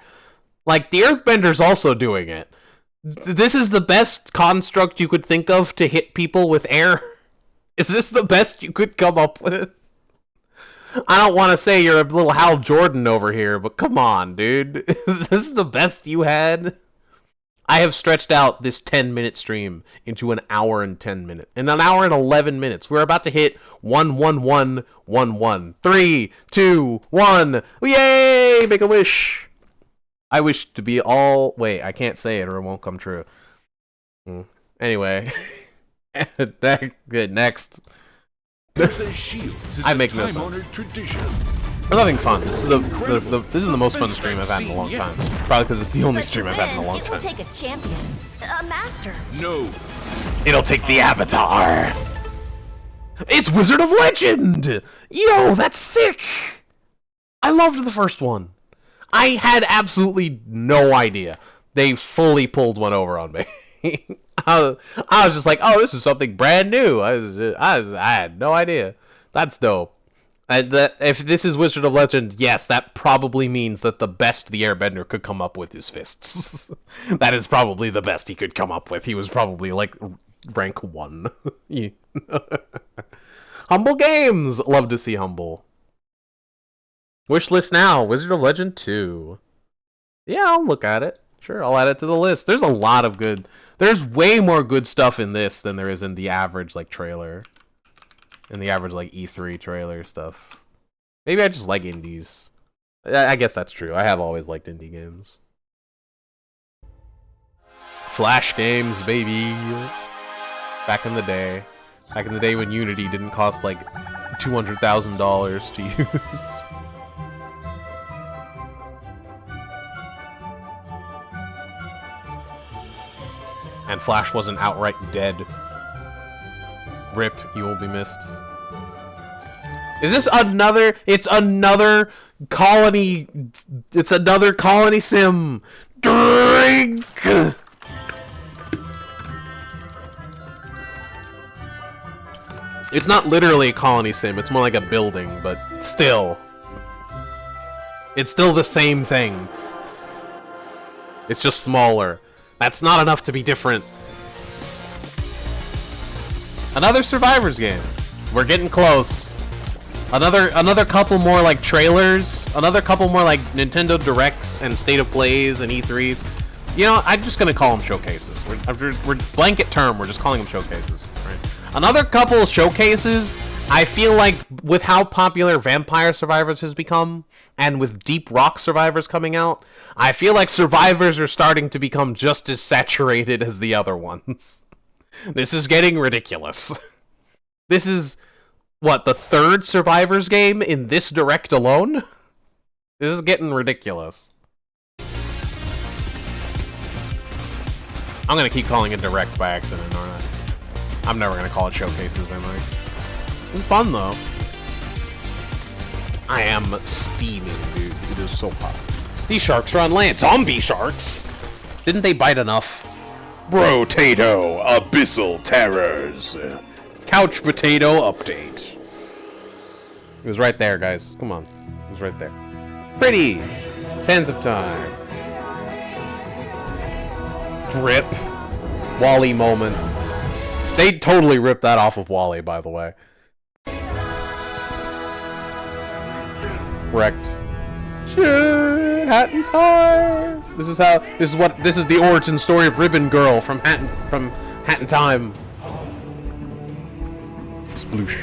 Like, the earthbender's also doing it. This is the best construct you could think of to hit people with air? Is this the best you could come up with? I don't want to say you're a little Hal Jordan over here, but come on, dude. Is this the best you had? I have stretched out this 10-minute stream into an hour and 10 minutes. In an hour and 11 minutes. We're about to hit 11111. 3, 2, 1. Yay! Make a wish. I wish to be all... Wait, I can't say it or it won't come true. Anyway. Good, next. I make no sense. Tradition. I'm having fun. This is the most fun stream I've had in a long time. Probably because it's the only stream I've had in a long time. It will take a champion, a master. No. It'll take the Avatar. It's Wizard of Legend! Yo, that's sick! I loved the first one. I had absolutely no idea. They fully pulled one over on me. I was just like, oh, this is something brand new. I had no idea. That's dope. If this is Wizard of Legend, yes, that probably means that the best the Airbender could come up with is fists. That is probably the best he could come up with. He was probably like rank 1. Humble Games! Love to see Humble. Wishlist now, Wizard of Legend 2. Yeah, I'll look at it. Sure, I'll add it to the list. There's a lot of good... There's way more good stuff in this than there is in the average, like, trailer. In the average, like, E3 trailer stuff. Maybe I just like indies. I guess that's true. I have always liked indie games. Flash games, baby! Back in the day. Back in the day when Unity didn't cost, like, $200,000 to use. And Flash wasn't outright dead. RIP, you will be missed. Is this another... It's another colony... It's another colony sim! Drink! It's not literally a colony sim, it's more like a building, but still. It's still the same thing. It's just smaller. That's not enough to be different. Another Survivors game. We're getting close. Another couple more like trailers. Another couple more like Nintendo Directs and State of Plays and E3s. You know, I'm just gonna call them showcases. We're blanket term. We're just calling them showcases. Right? Another couple of showcases. I feel like with how popular Vampire Survivors has become, and with Deep Rock Survivors coming out, I feel like Survivors are starting to become just as saturated as the other ones. This is getting ridiculous. This is, what, the third Survivors game in this Direct alone? This is getting ridiculous. I'm gonna keep calling it Direct by accident, aren't I? I'm never gonna call it showcases, am I? It's fun, though. I am steaming, dude. It is so hot. These sharks are on land. Zombie sharks! Didn't they bite enough? Brotato, Abyssal Terrors. Couch Potato Update. It was right there, guys. Come on. It was right there. Pretty! Sands of Time. Drip. Wally moment. They totally ripped that off of Wally, by the way. Correct. Shit, Hat in Time. This is the origin story of Ribbon Girl from Hat in Time. Sploosh.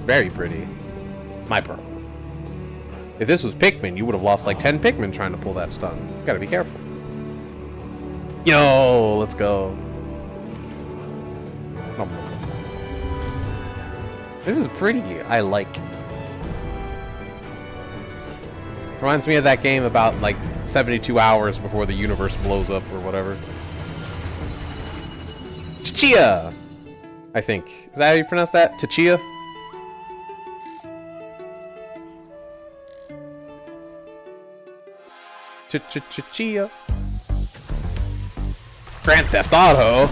Very pretty. My pearl. If this was Pikmin, you would have lost like 10 Pikmin trying to pull that stun. You gotta be careful. Yo, let's go. This is pretty. I like. Reminds me of that game about like 72 hours before the universe blows up or whatever. Tchia! I think. Is that how you pronounce that? Tchia? Tchia. Grand Theft Auto.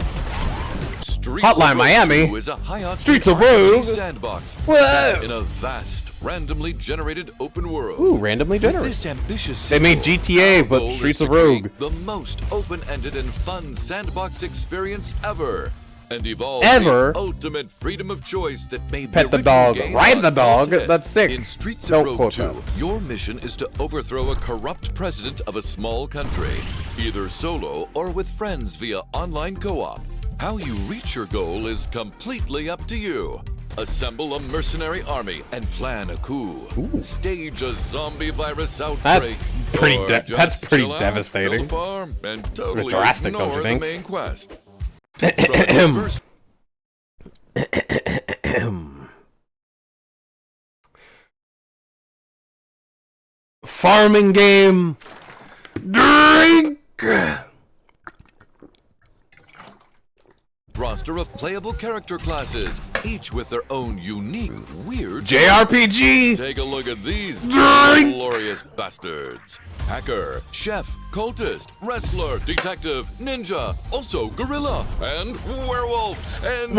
Hotline Miami. Is a Streets of Rogue. Sandbox Whoa. in a vast, randomly generated open world. Ooh, randomly generated. With this ambitious They made sequel, GTA, our but goal Streets is of to Rogue. create the most open-ended and fun sandbox experience ever. And evolve Ever? the ultimate freedom of choice that made Pet the original dog, game ride the on dog. Ultimate. That's sick. In Streets Don't of Rogue quote 2, that. your mission is to overthrow a corrupt president of a small country, either solo or with friends via online co-op. How you reach your goal is completely up to you. Assemble a mercenary army and plan a coup. Stage a zombie virus outbreak. That's pretty. or That's just pretty chill out, devastating. build a farm, and totally Drastic, don't you ignore the think? main quest. Pick from a diverse Farming game. Drink. roster of playable character classes, each with their own unique, weird JRPG. Take a look at these Drink. glorious bastards. Hacker, chef, cultist, wrestler, detective, ninja, also gorilla, and werewolf, and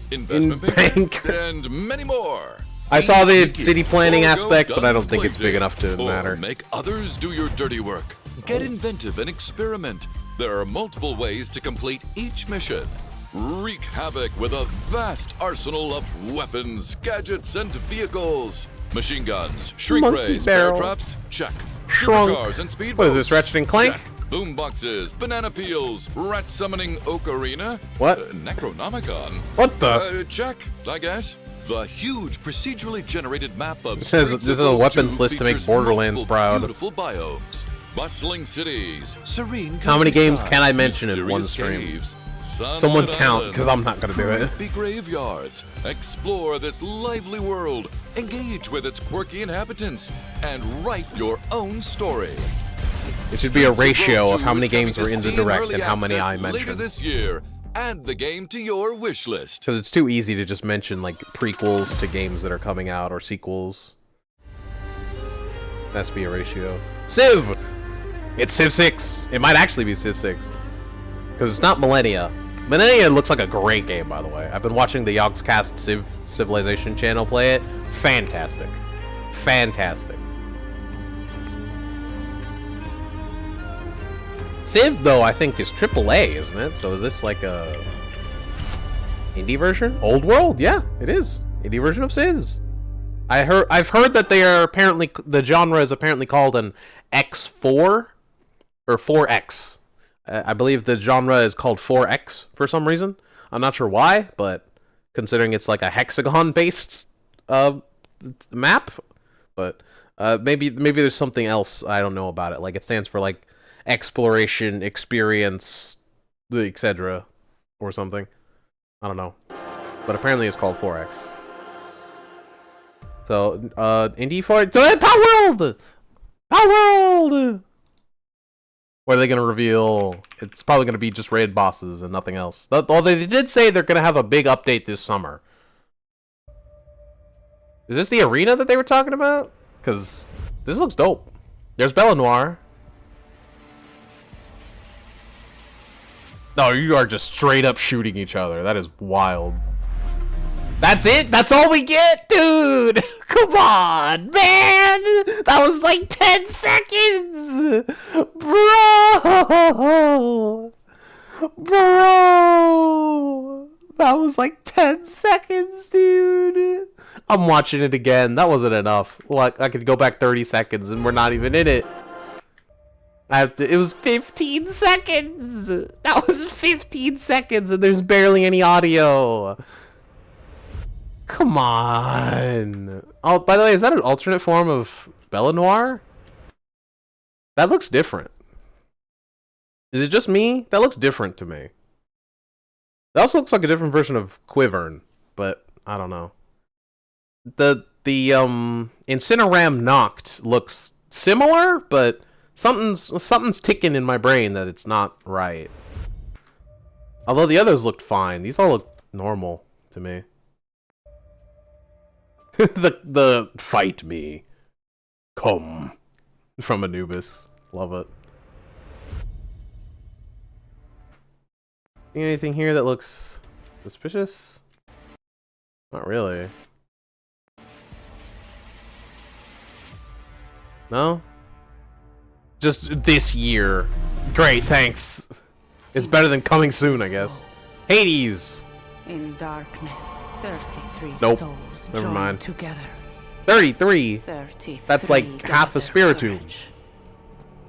investment bank, and many more. I saw the Sneaky, city planning or go aspect, but I don't guns think it's big blazing, enough to or matter. Make others do your dirty work. Get inventive and experiment. There are multiple ways to complete each mission. Wreak havoc with a vast arsenal of weapons, gadgets, and vehicles. Machine guns, shrink Monkey rays, barrel. bear traps, check. Shrunk. Supercars and speedboats. What is this, Ratchet and Clank? Check. Boom boxes, banana peels, rat summoning ocarina. What? Necronomicon. What the? Check, I guess. The huge procedurally generated map of It says Streets this is of a Rogue weapons 2 list to make features Borderlands multiple proud. Beautiful biomes, bustling cities, serene How many games can I countryside, mention in one mysterious stream? caves, Someone sunlit count, islands, because I'm not gonna do it. creepy graveyards. Explore this lively world, engage with its quirky inhabitants, and write your own story. It should be a Streets of Rogue ratio of 2 how many is coming games to were in the Steam direct Early and how many I Access later mentioned. this year. Add the game to your wish list. Because it's too easy to just mention like prequels to games that are coming out or sequels. It has to be a ratio. Civ! It's Civ 6. It might actually be Civ 6. Because it's not Millennia. Millennia looks like a great game, by the way. I've been watching the Yogscast Civilization channel play it. Fantastic. Fantastic. Civ, though, I think is AAA, isn't it? So is this like a indie version? Old World? Yeah, it is. Indie version of Civs. I've heard that they are apparently, the genre is apparently called an X4 or 4X. I believe the genre is called 4X for some reason. I'm not sure why, but considering it's like a hexagon-based map, but maybe there's something else I don't know about it. Like it stands for like exploration, experience, etc. or something. I don't know. But apparently it's called 4X. So, Indie 4... Power World! Power World! What are they going to reveal? It's probably going to be just raid bosses and nothing else. Although they did say they're going to have a big update this summer. Is this the arena that they were talking about? Because this looks dope. There's Bella Noire. No, you are just straight up shooting each other. That is wild. That's it? That's all we get? Dude! Come on, man! That was like 10 seconds! Bro! Bro! That was like 10 seconds, dude! I'm watching it again. That wasn't enough. Like, I could go back 30 seconds and we're not even in it. It was 15 seconds! That was 15 seconds and there's barely any audio! Come on! Oh, by the way, is that an alternate form of Bella Noire? That looks different. Is it just me? That looks different to me. That also looks like a different version of Quivern, but I don't know. The Incineram Noct looks similar, but something's ticking in my brain that it's not right. Although the others looked fine. These all look normal to me. the fight me. Come. From Anubis. Love it. Anything here that looks suspicious? Not really. No? Just this year. Great, thanks. It's better than coming soon, I guess. Hades! In darkness, 33 Nope. souls Never joined mind. together. 33? 33 That's like half a spiritomb.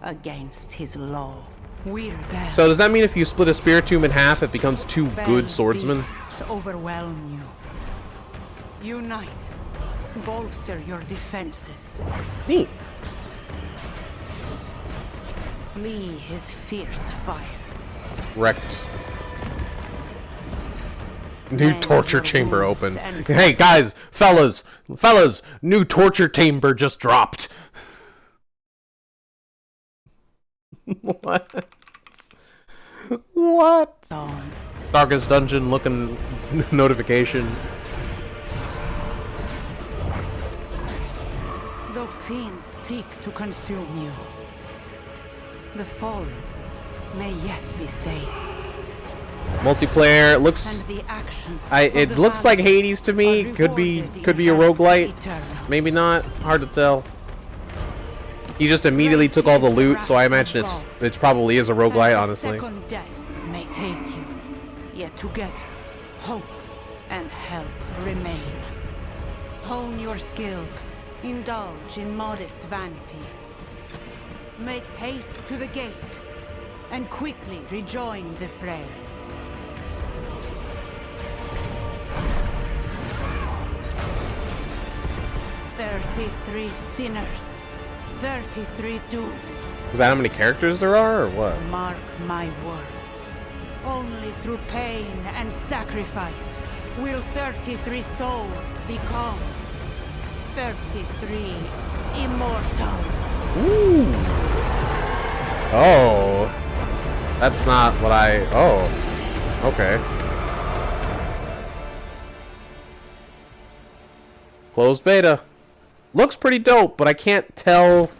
Against his law. We rebel. So does that mean if you split a spiritomb in half, it becomes two good swordsmen? Beasts overwhelm you. Unite. Bolster your defenses. Neat. Flee his fierce fire. Wrecked. New torture chamber open. Hey guys, fellas, new torture chamber just dropped. What? What? Darkest dungeon looking notification. Though fiends seek to consume you, the fallen may yet be saved. Multiplayer, it looks it looks like Hades to me. Could be a roguelite. Maybe not. Hard to tell. He just immediately took all the loot, so I imagine it probably is a roguelite, honestly. Second death may take you, yet together hope and help remain. Hone your skills, indulge in modest vanity. Make haste to the gate, and quickly rejoin the fray. "33 sinners, 33 doomed." Is that how many characters there are, or what? Mark my words. Only through pain and sacrifice will 33 souls become 33 immortals. Ooh. Oh. That's not what I... Oh. Okay. Closed beta. Looks pretty dope, but I can't tell...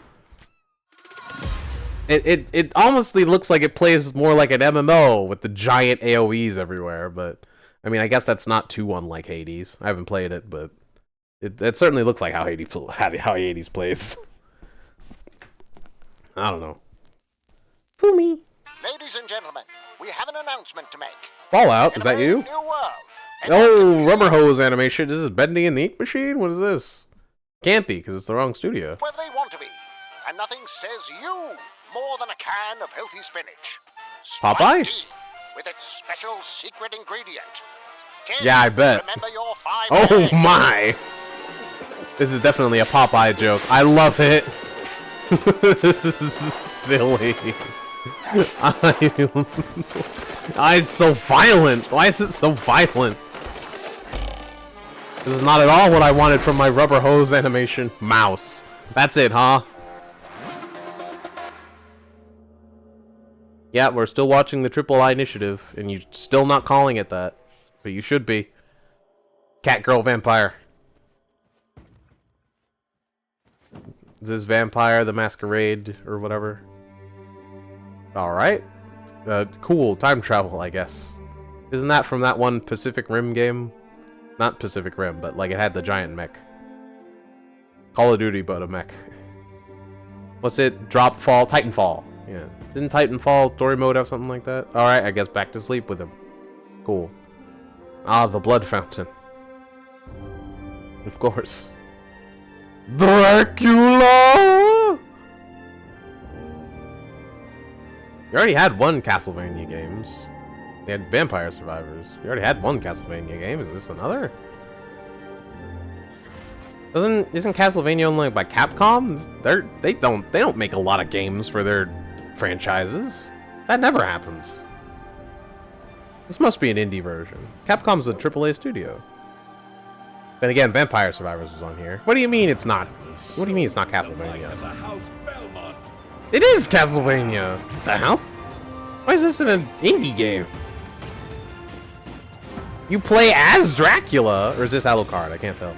It honestly looks like it plays more like an MMO with the giant AoEs everywhere, but... I mean, I guess that's not too unlike Hades. I haven't played it, but... It certainly looks like how Hades plays. I don't know. Fumi. Ladies and gentlemen, we have an announcement to make. Fallout, is that you? New world. Oh, rubber hose animation. This is Bendy and the Ink Machine? What is this? Can't be, because it's the wrong studio. Where they want to be. And nothing says you more than a can of healthy spinach. Popeye? D, with its special secret ingredient. Kids, Yeah, I bet. remember your 5 Oh eggs. my! This is definitely a Popeye joke. I love it. This is silly. It's so violent. Why is it so violent? This is not at all what I wanted from my rubber hose animation. Mouse. That's it, huh? Yeah, we're still watching the Triple-i-nitiative, and you're still not calling it that. But you should be. Cat girl vampire. Is this Vampire the Masquerade or whatever? Alright. Cool. Time travel, I guess. Isn't that from that one Pacific Rim game? Not Pacific Rim, but like it had the giant mech. Call of Duty, but a mech. What's it? Dropfall? Titanfall. Yeah. Didn't Titanfall story mode have something like that? Alright, I guess back to sleep with him. Cool. Ah, the blood fountain. Of course. Dracula! You already had one Castlevania games. You had Vampire Survivors. You already had one Castlevania game. Is this another? Isn't Castlevania owned like by Capcom? They don't make a lot of games for their franchises. That never happens. This must be an indie version. Capcom's a AAA studio. Then again, Vampire Survivors was on here. What do you mean it's not? What do you mean it's not Castlevania? It is Castlevania! What the hell? Why is this in an indie game? You play as Dracula! Or is this Alucard? I can't tell.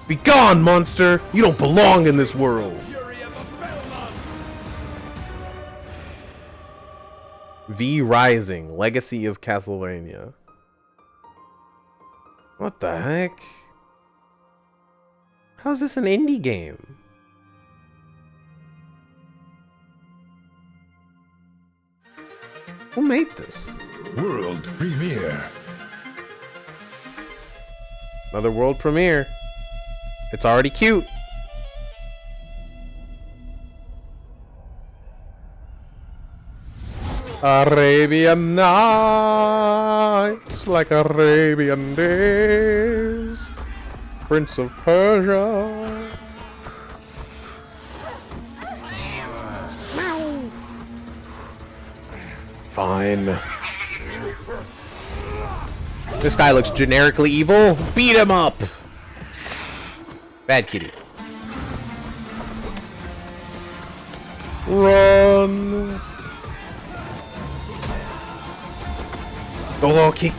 Be gone, monster! You don't belong in this world! V Rising, Legacy of Castlevania. What the heck? How is this an indie game? Who made this? World premiere. Another world premiere. It's already cute. Arabian Nights, like Arabian Days. Prince of Persia. Fine. This guy looks generically evil. Beat him up. Bad kitty. Run. Go kick.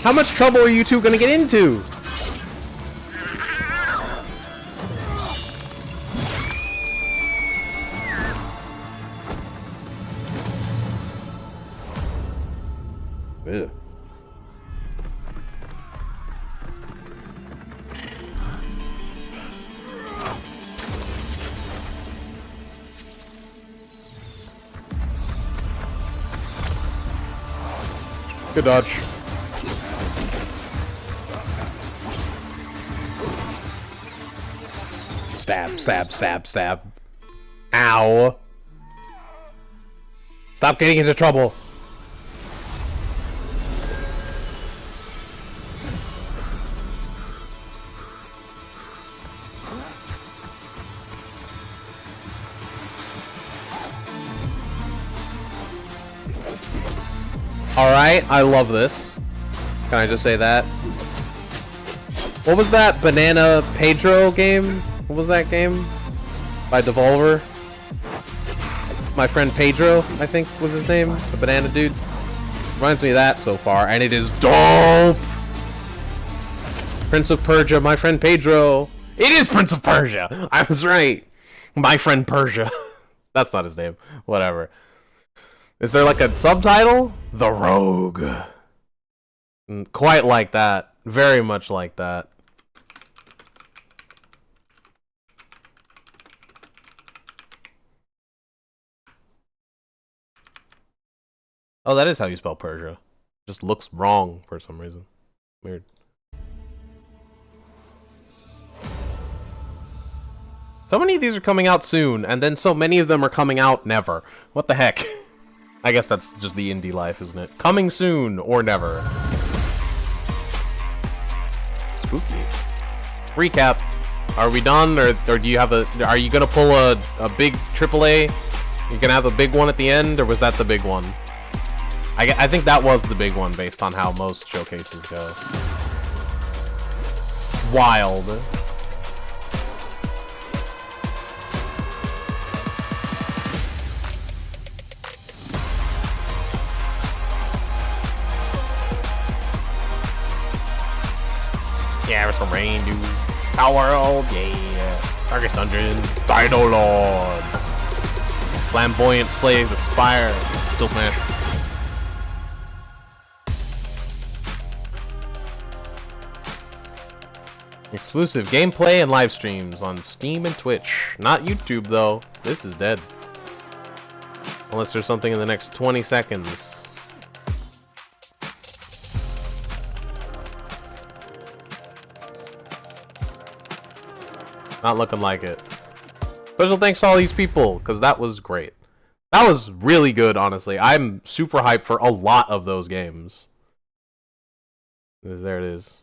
How much trouble are you two gonna get into? Ew. Good dodge. Stab, stab, stab, stab. Ow. Stop getting into trouble. Alright, I love this. Can I just say that? What was that Banana Pedro game? What was that game? By Devolver? My friend Pedro, I think was his name. The banana dude. Reminds me of that so far, and it is dope! Prince of Persia, my friend Pedro. It is Prince of Persia! I was right! My friend Persia. That's not his name. Whatever. Is there like a subtitle? The Rogue. Quite like that. Very much like that. Oh, that is how you spell Persia. Just looks wrong for some reason. Weird. So many of these are coming out soon, and then so many of them are coming out never. What the heck? I guess that's just the indie life, isn't it? Coming soon or never. Spooky. Recap. Are we done, or do you have a? Are you gonna pull a big AAA? You're gonna have a big one at the end, or was that the big one? I think that was the big one based on how most showcases go. Wild. Yeah, there's some rain, dude. Power World, yeah. Darkest Dungeon. Dino Lord. Flamboyant Slave, Aspire. Still Smash. Exclusive gameplay and live streams on Steam and Twitch. Not YouTube, though. This is dead. Unless there's something in the next 20 seconds. Not looking like it. Special thanks to all these people, because that was great. That was really good, honestly. I'm super hyped for a lot of those games. There it is.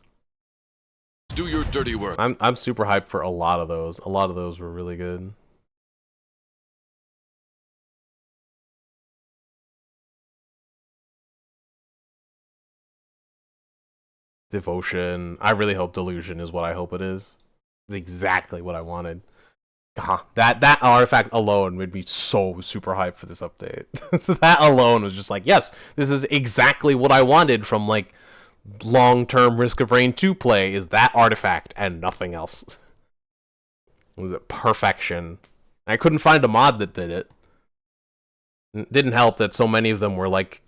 Do your dirty work. I'm super hyped for a lot of those. A lot of those were really good. Devotion. I really hope Delusion is what I hope it is. It's exactly what I wanted. That artifact alone made me so super hyped for this update. That alone was just like, yes, this is exactly what I wanted from like long-term Risk of Rain 2 play, is that artifact and nothing else. It was a perfection. I couldn't find a mod that did it. Didn't help that so many of them were like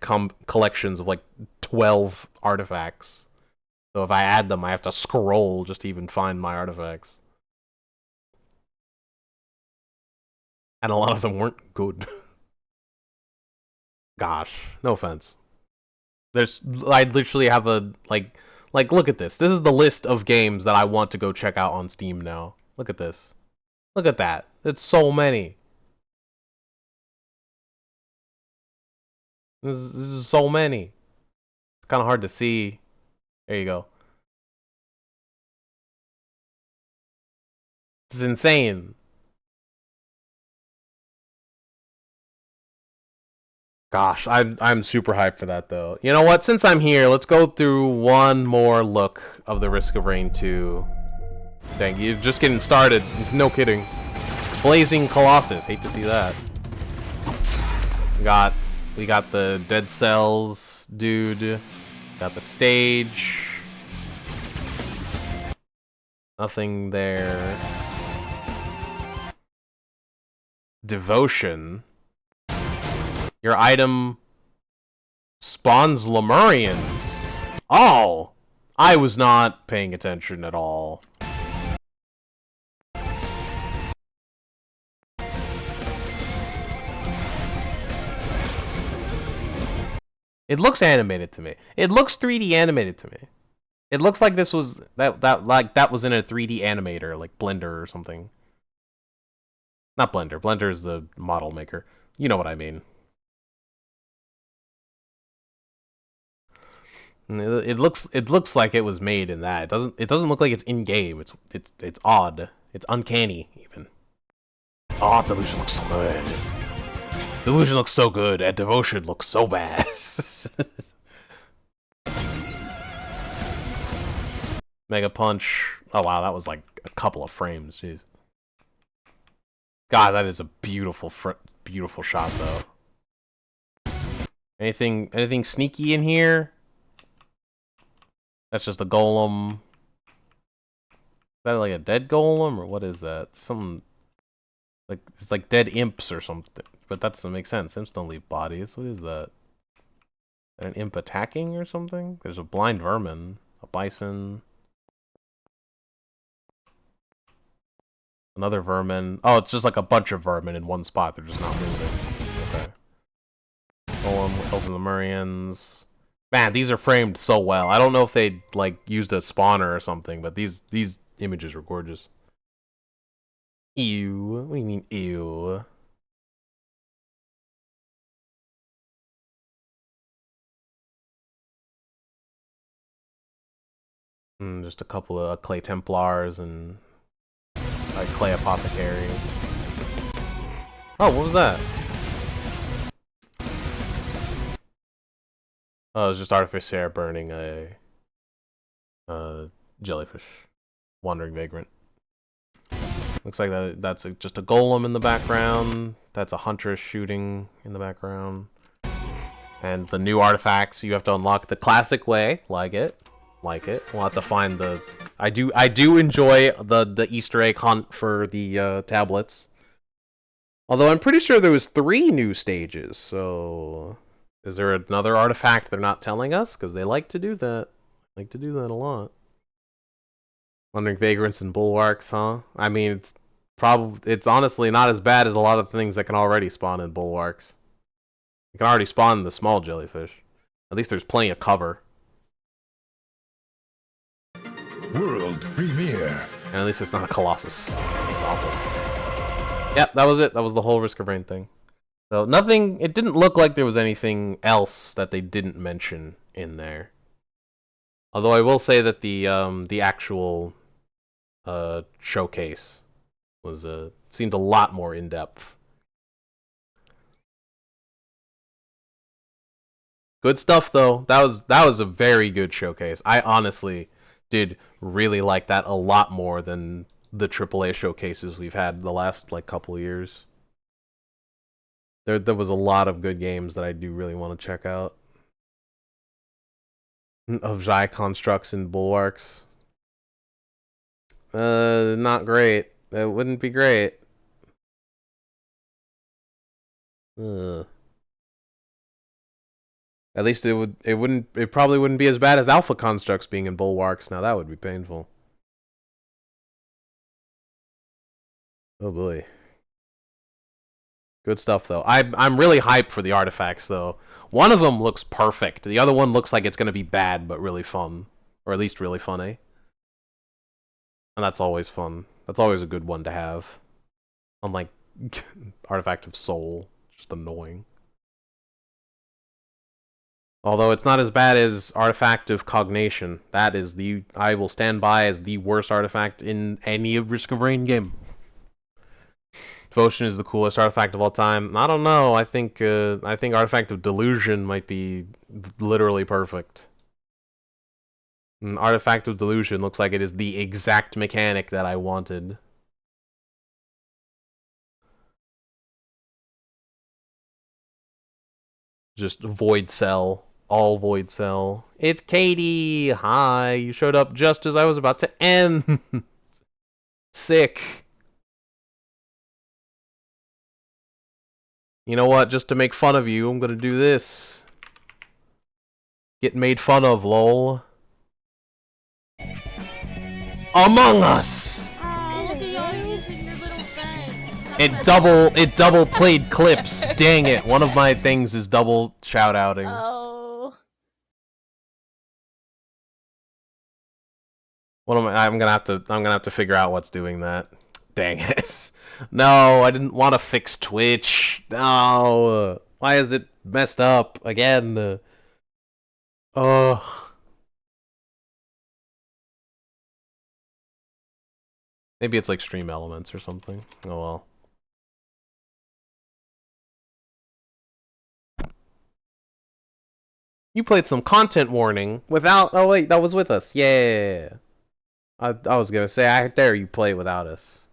collections of like 12 artifacts. So if I add them, I have to scroll just to even find my artifacts. And a lot of them weren't good. Gosh, no offense. I literally have a like look at this. This is the list of games that I want to go check out on Steam now. Look at this. Look at that. It's so many. This is so many. It's kind of hard to see. There you go. This is insane. Gosh, I'm super hyped for that though. You know what? Since I'm here, let's go through one more look of the Risk of Rain 2. Dang, you're just getting started. No kidding. Blazing Colossus. Hate to see that. We got the Dead Cells dude. Got the stage. Nothing there. Devotion. Your item spawns Lemurians. Oh! I was not paying attention at all. It looks animated to me. It looks 3D animated to me. It looks like this was that was in a 3D animator, like Blender or something. Not Blender. Blender is the model maker. You know what I mean. It looks like it was made in that. It doesn't look like it's in game. It's odd. It's uncanny even. Oh, Delusion looks so good. Delusion looks so good, and Devotion looks so bad. Mega Punch. Oh wow, that was like a couple of frames. Jeez. God, that is a beautiful beautiful shot though. Anything sneaky in here? That's just a golem. Is that like a dead golem or what is that? Something like it's like dead imps or something. But that doesn't make sense. Imps don't leave bodies. What is that? An imp attacking or something? There's a blind vermin, a bison, another vermin. Oh, it's just like a bunch of vermin in one spot. They're just not moving. Okay. Golem, open the Murians. Man, these are framed so well. I don't know if they like used a spawner or something, but these images were gorgeous. Ew. What do you mean ew? Just a couple of clay Templars and like clay Apothecary. Oh, what was that? Oh, it was just Artificer burning a jellyfish. Wandering Vagrant. Looks like that's just a golem in the background. That's a huntress shooting in the background. And the new artifacts you have to unlock the classic way. Like it. We'll have to find the... I do enjoy the Easter egg hunt for the tablets. Although I'm pretty sure there was 3 new stages, so... Is there another artifact they're not telling us? Because they like to do that. Like to do that a lot. Wandering Vagrants and Bulwarks, huh? I mean, it's honestly not as bad as a lot of things that can already spawn in Bulwarks. You can already spawn the small jellyfish. At least there's plenty of cover. World premiere. And at least it's not a Colossus. It's awful. Yep, that was it. That was the whole Risk of Rain thing. So nothing. It didn't look like there was anything else that they didn't mention in there. Although I will say that the actual showcase was seemed a lot more in depth. Good stuff though. That was a very good showcase. I honestly did really like that a lot more than the AAA showcases we've had the last like couple of years. There was a lot of good games that I do really want to check out. Of Zhai constructs and bulwarks. Not great. That wouldn't be great. At least it probably wouldn't be as bad as Alpha Constructs being in Bulwarks. Now that would be painful. Oh boy. Good stuff though. I'm really hyped for the artifacts though. One of them looks perfect. The other one looks like it's gonna be bad but really fun, or at least really funny. And that's always fun. That's always a good one to have. Unlike Artifact of Soul, just annoying. Although it's not as bad as Artifact of Cognation. That is I will stand by as the worst artifact in any of Risk of Rain game. Devotion is the coolest artifact of all time. I don't know. I think Artifact of Delusion might be literally perfect. Artifact of Delusion looks like it is the exact mechanic that I wanted. Just Void Cell. All Void Cell. It's Katie! Hi! You showed up just as I was about to end! Sick! You know what? Just to make fun of you, I'm gonna do this. Get made fun of, lol. Among Us! Oh, look at y'all using your little fangs. It double played clips. Dang it! One of my things is double shout outing. Oh. What am I? I'm gonna have to figure out what's doing that. Dang it! No, I didn't want to fix Twitch. No, why is it messed up again? Ugh. Maybe it's like Stream Elements or something. Oh well. You played some content warning without. Oh wait, that was with us. Yeah. I was gonna say, I dare you play without us.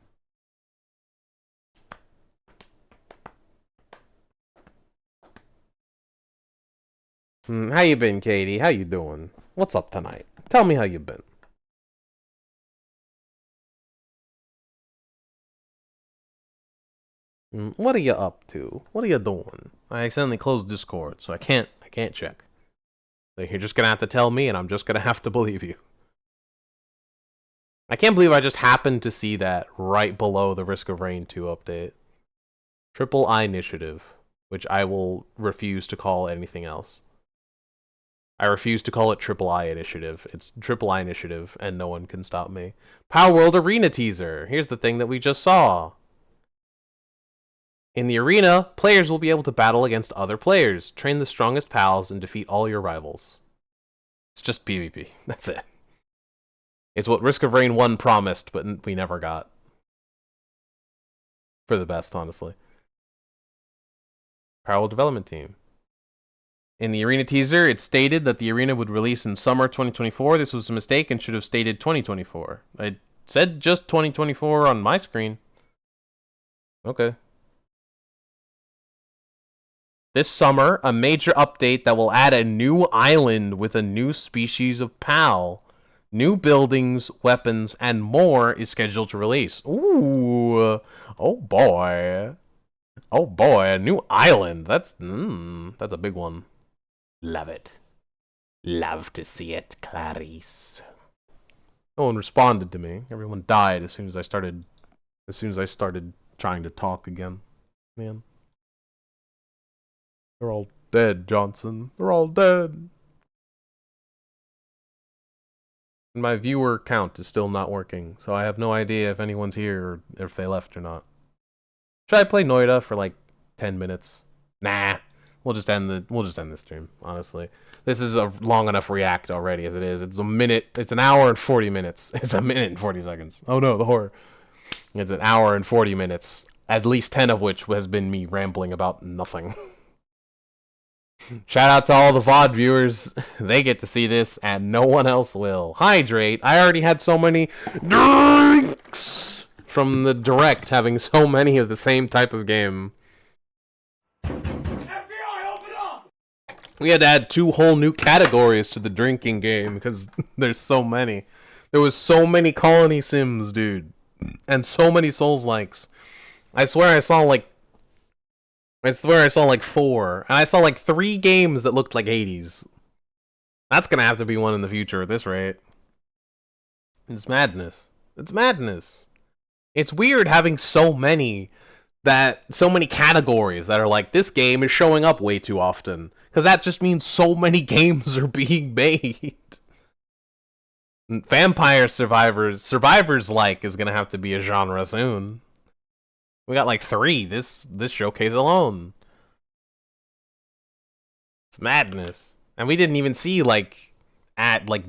How you been, Katie? How you doing? What's up tonight? Tell me how you been. What are you up to? What are you doing? I accidentally closed Discord, so I can't check. So you're just gonna have to tell me, and I'm just gonna have to believe you. I can't believe I just happened to see that right below the Risk of Rain 2 update. Triple-i-nitiative, which I will refuse to call anything else. I refuse to call it Triple-i-initiative. It's Triple-i-initiative, and no one can stop me. Power World Arena teaser! Here's the thing that we just saw. In the arena, players will be able to battle against other players, train the strongest pals, and defeat all your rivals. It's just PvP. That's it. It's what Risk of Rain 1 promised, but we never got. For the best, honestly. Parallel Development Team. In the arena teaser, it stated that the arena would release in summer 2024. This was a mistake and should have stated 2024. I said just 2024 on my screen. Okay. This summer, a major update that will add a new island with a new species of PAL. New buildings, weapons, and more is scheduled to release. Ooh. Oh boy. Oh boy, a new island. That's a big one. Love it. Love to see it, Clarice. No one responded to me. Everyone died as soon as I started trying to talk again. Man. They're all dead, Johnson. They're all dead. And my viewer count is still not working, so I have no idea if anyone's here or if they left or not. Should I play Noida for like 10 minutes? Nah. We'll just end the stream, honestly. This is a long enough react already as it is. It's an hour and 40 minutes. It's a minute and 40 seconds. Oh no, the horror. It's an hour and 40 minutes. At least 10 of which has been me rambling about nothing. Shout out to all the VOD viewers. They get to see this, and no one else will. Hydrate. I already had so many drinks from the Direct, having so many of the same type of game. We had to add 2 whole new categories to the drinking game, because there's so many. There was so many colony sims, dude. And so many Souls-likes. I swear I saw, like, I swear I saw like 4, and I saw like 3 games that looked like 80s. That's gonna have to be one in the future at this rate. It's madness. It's madness. It's weird having so many categories that are like, this game is showing up way too often. Because that just means so many games are being made. Vampire Survivors like is gonna have to be a genre soon. We got like 3 this showcase alone. It's madness. And we didn't even see like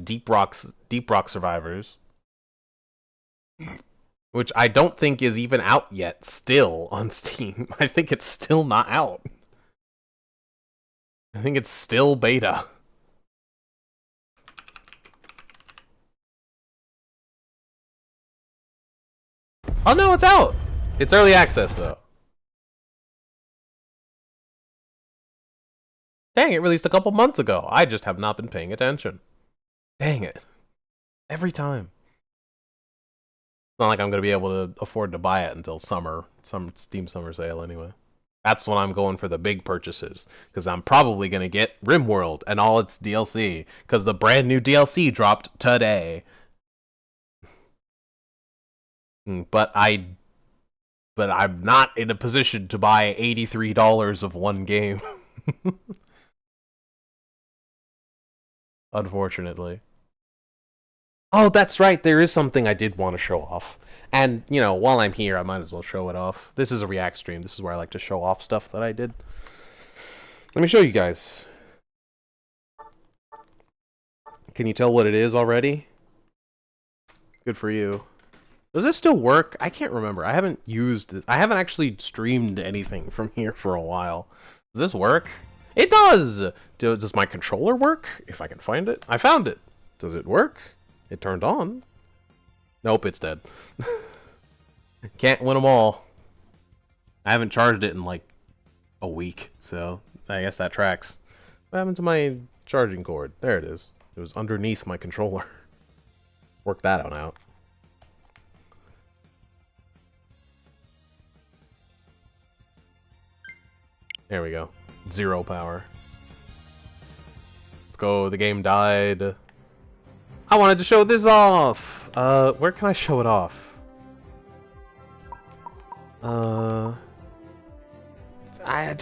Deep Rock Survivors, which I don't think is even out yet still on Steam. I think it's still not out. I think it's still beta. Oh no, it's out! It's early access though. Dang, it released a couple months ago. I just have not been paying attention. Dang it. Every time. It's not like I'm going to be able to afford to buy it until some Steam summer sale anyway. That's when I'm going for the big purchases, because I'm probably going to get RimWorld and all its DLC, because the brand new DLC dropped today. But I'm not in a position to buy $83 of one game. Unfortunately. Oh, that's right. There is something I did want to show off. And, you know, while I'm here, I might as well show it off. This is a React stream. This is where I like to show off stuff that I did. Let me show you guys. Can you tell what it is already? Good for you. Does this still work? I can't remember. I haven't actually streamed anything from here for a while. Does this work? It does! Does my controller work? If I can find it. I found it. Does it work? It turned on. Nope, it's dead. Can't win them all. I haven't charged it in like a week, so I guess that tracks. What happened to my charging cord? There it is. It was underneath my controller. Work that one out. There we go. 0 power. Let's go. The game died. I wanted to show this off! Where can I show it off? Do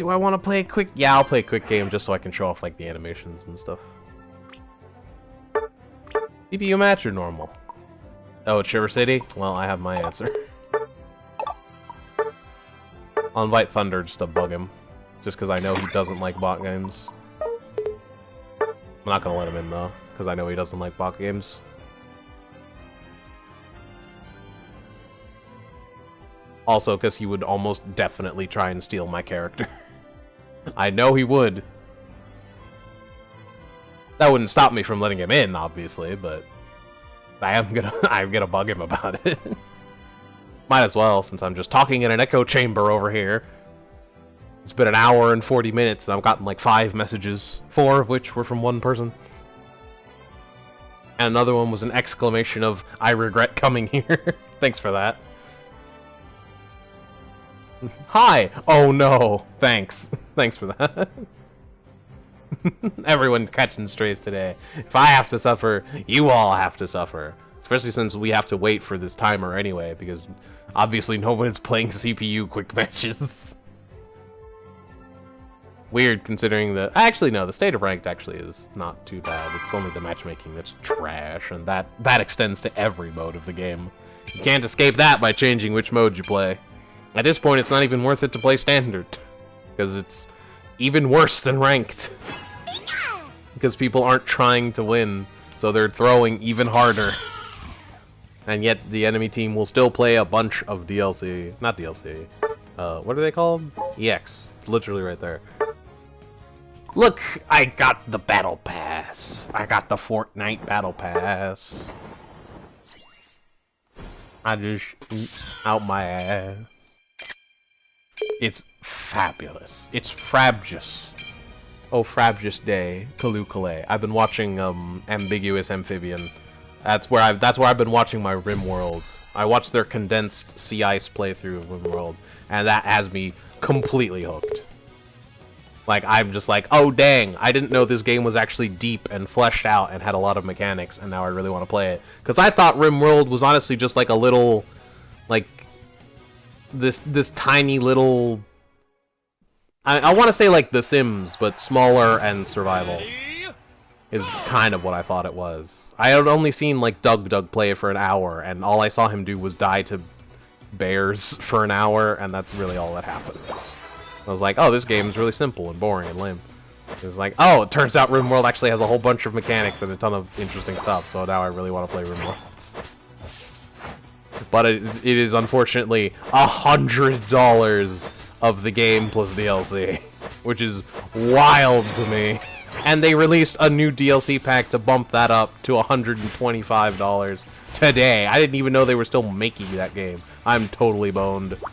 I want to play a quick... Yeah, I'll play a quick game just so I can show off, like, the animations and stuff. CPU match or normal? Oh, it's Shiver City? Well, I have my answer. I'll invite Thunder just to bug him. Just because I know he doesn't like bot games. I'm not gonna let him in, though, because I know he doesn't like bot games. Also, because he would almost definitely try and steal my character. I know he would. That wouldn't stop me from letting him in, obviously, but I'm gonna bug him about it. Might as well, since I'm just talking in an echo chamber over here. It's been an hour and 40 minutes, and I've gotten like 5 messages, 4 of which were from one person. And another one was an exclamation of, "I regret coming here." Thanks for that. Hi! Oh no! Thanks. Thanks for that. Everyone's catching strays today. If I have to suffer, you all have to suffer. Especially since we have to wait for this timer anyway, because obviously no one's playing CPU quick matches. Weird considering the... Actually, no, the state of ranked actually is not too bad. It's only the matchmaking that's trash, and that extends to every mode of the game. You can't escape that by changing which mode you play. At this point, it's not even worth it to play standard, because it's even worse than ranked. Because people aren't trying to win, so they're throwing even harder. And yet, the enemy team will still play a bunch of DLC. Not DLC. What are they called? EX. Literally right there. Look, I got the Battle Pass. I got the Fortnite Battle Pass. I just eat out my ass. It's fabulous. It's frabjous. Oh, frabjous day, Kalukale. I've been watching Ambiguous Amphibian. That's where I've been watching my RimWorld. I watched their condensed Sea Ice playthrough of RimWorld, and that has me completely hooked. Like, I'm just like, oh dang, I didn't know this game was actually deep and fleshed out and had a lot of mechanics, and now I really want to play it. Because I thought RimWorld was honestly just like a little, like, this tiny little... I want to say like The Sims, but smaller and survival. Is kind of what I thought it was. I had only seen like Doug play it for an hour, and all I saw him do was die to bears for an hour, and that's really all that happened. I was like, oh, this game is really simple and boring and lame. It was like, oh, it turns out RimWorld actually has a whole bunch of mechanics and a ton of interesting stuff, so now I really want to play RimWorld. But it is unfortunately $100 of the game plus DLC, which is wild to me. And they released a new DLC pack to bump that up to $125 today. I didn't even know they were still making that game. I'm totally boned.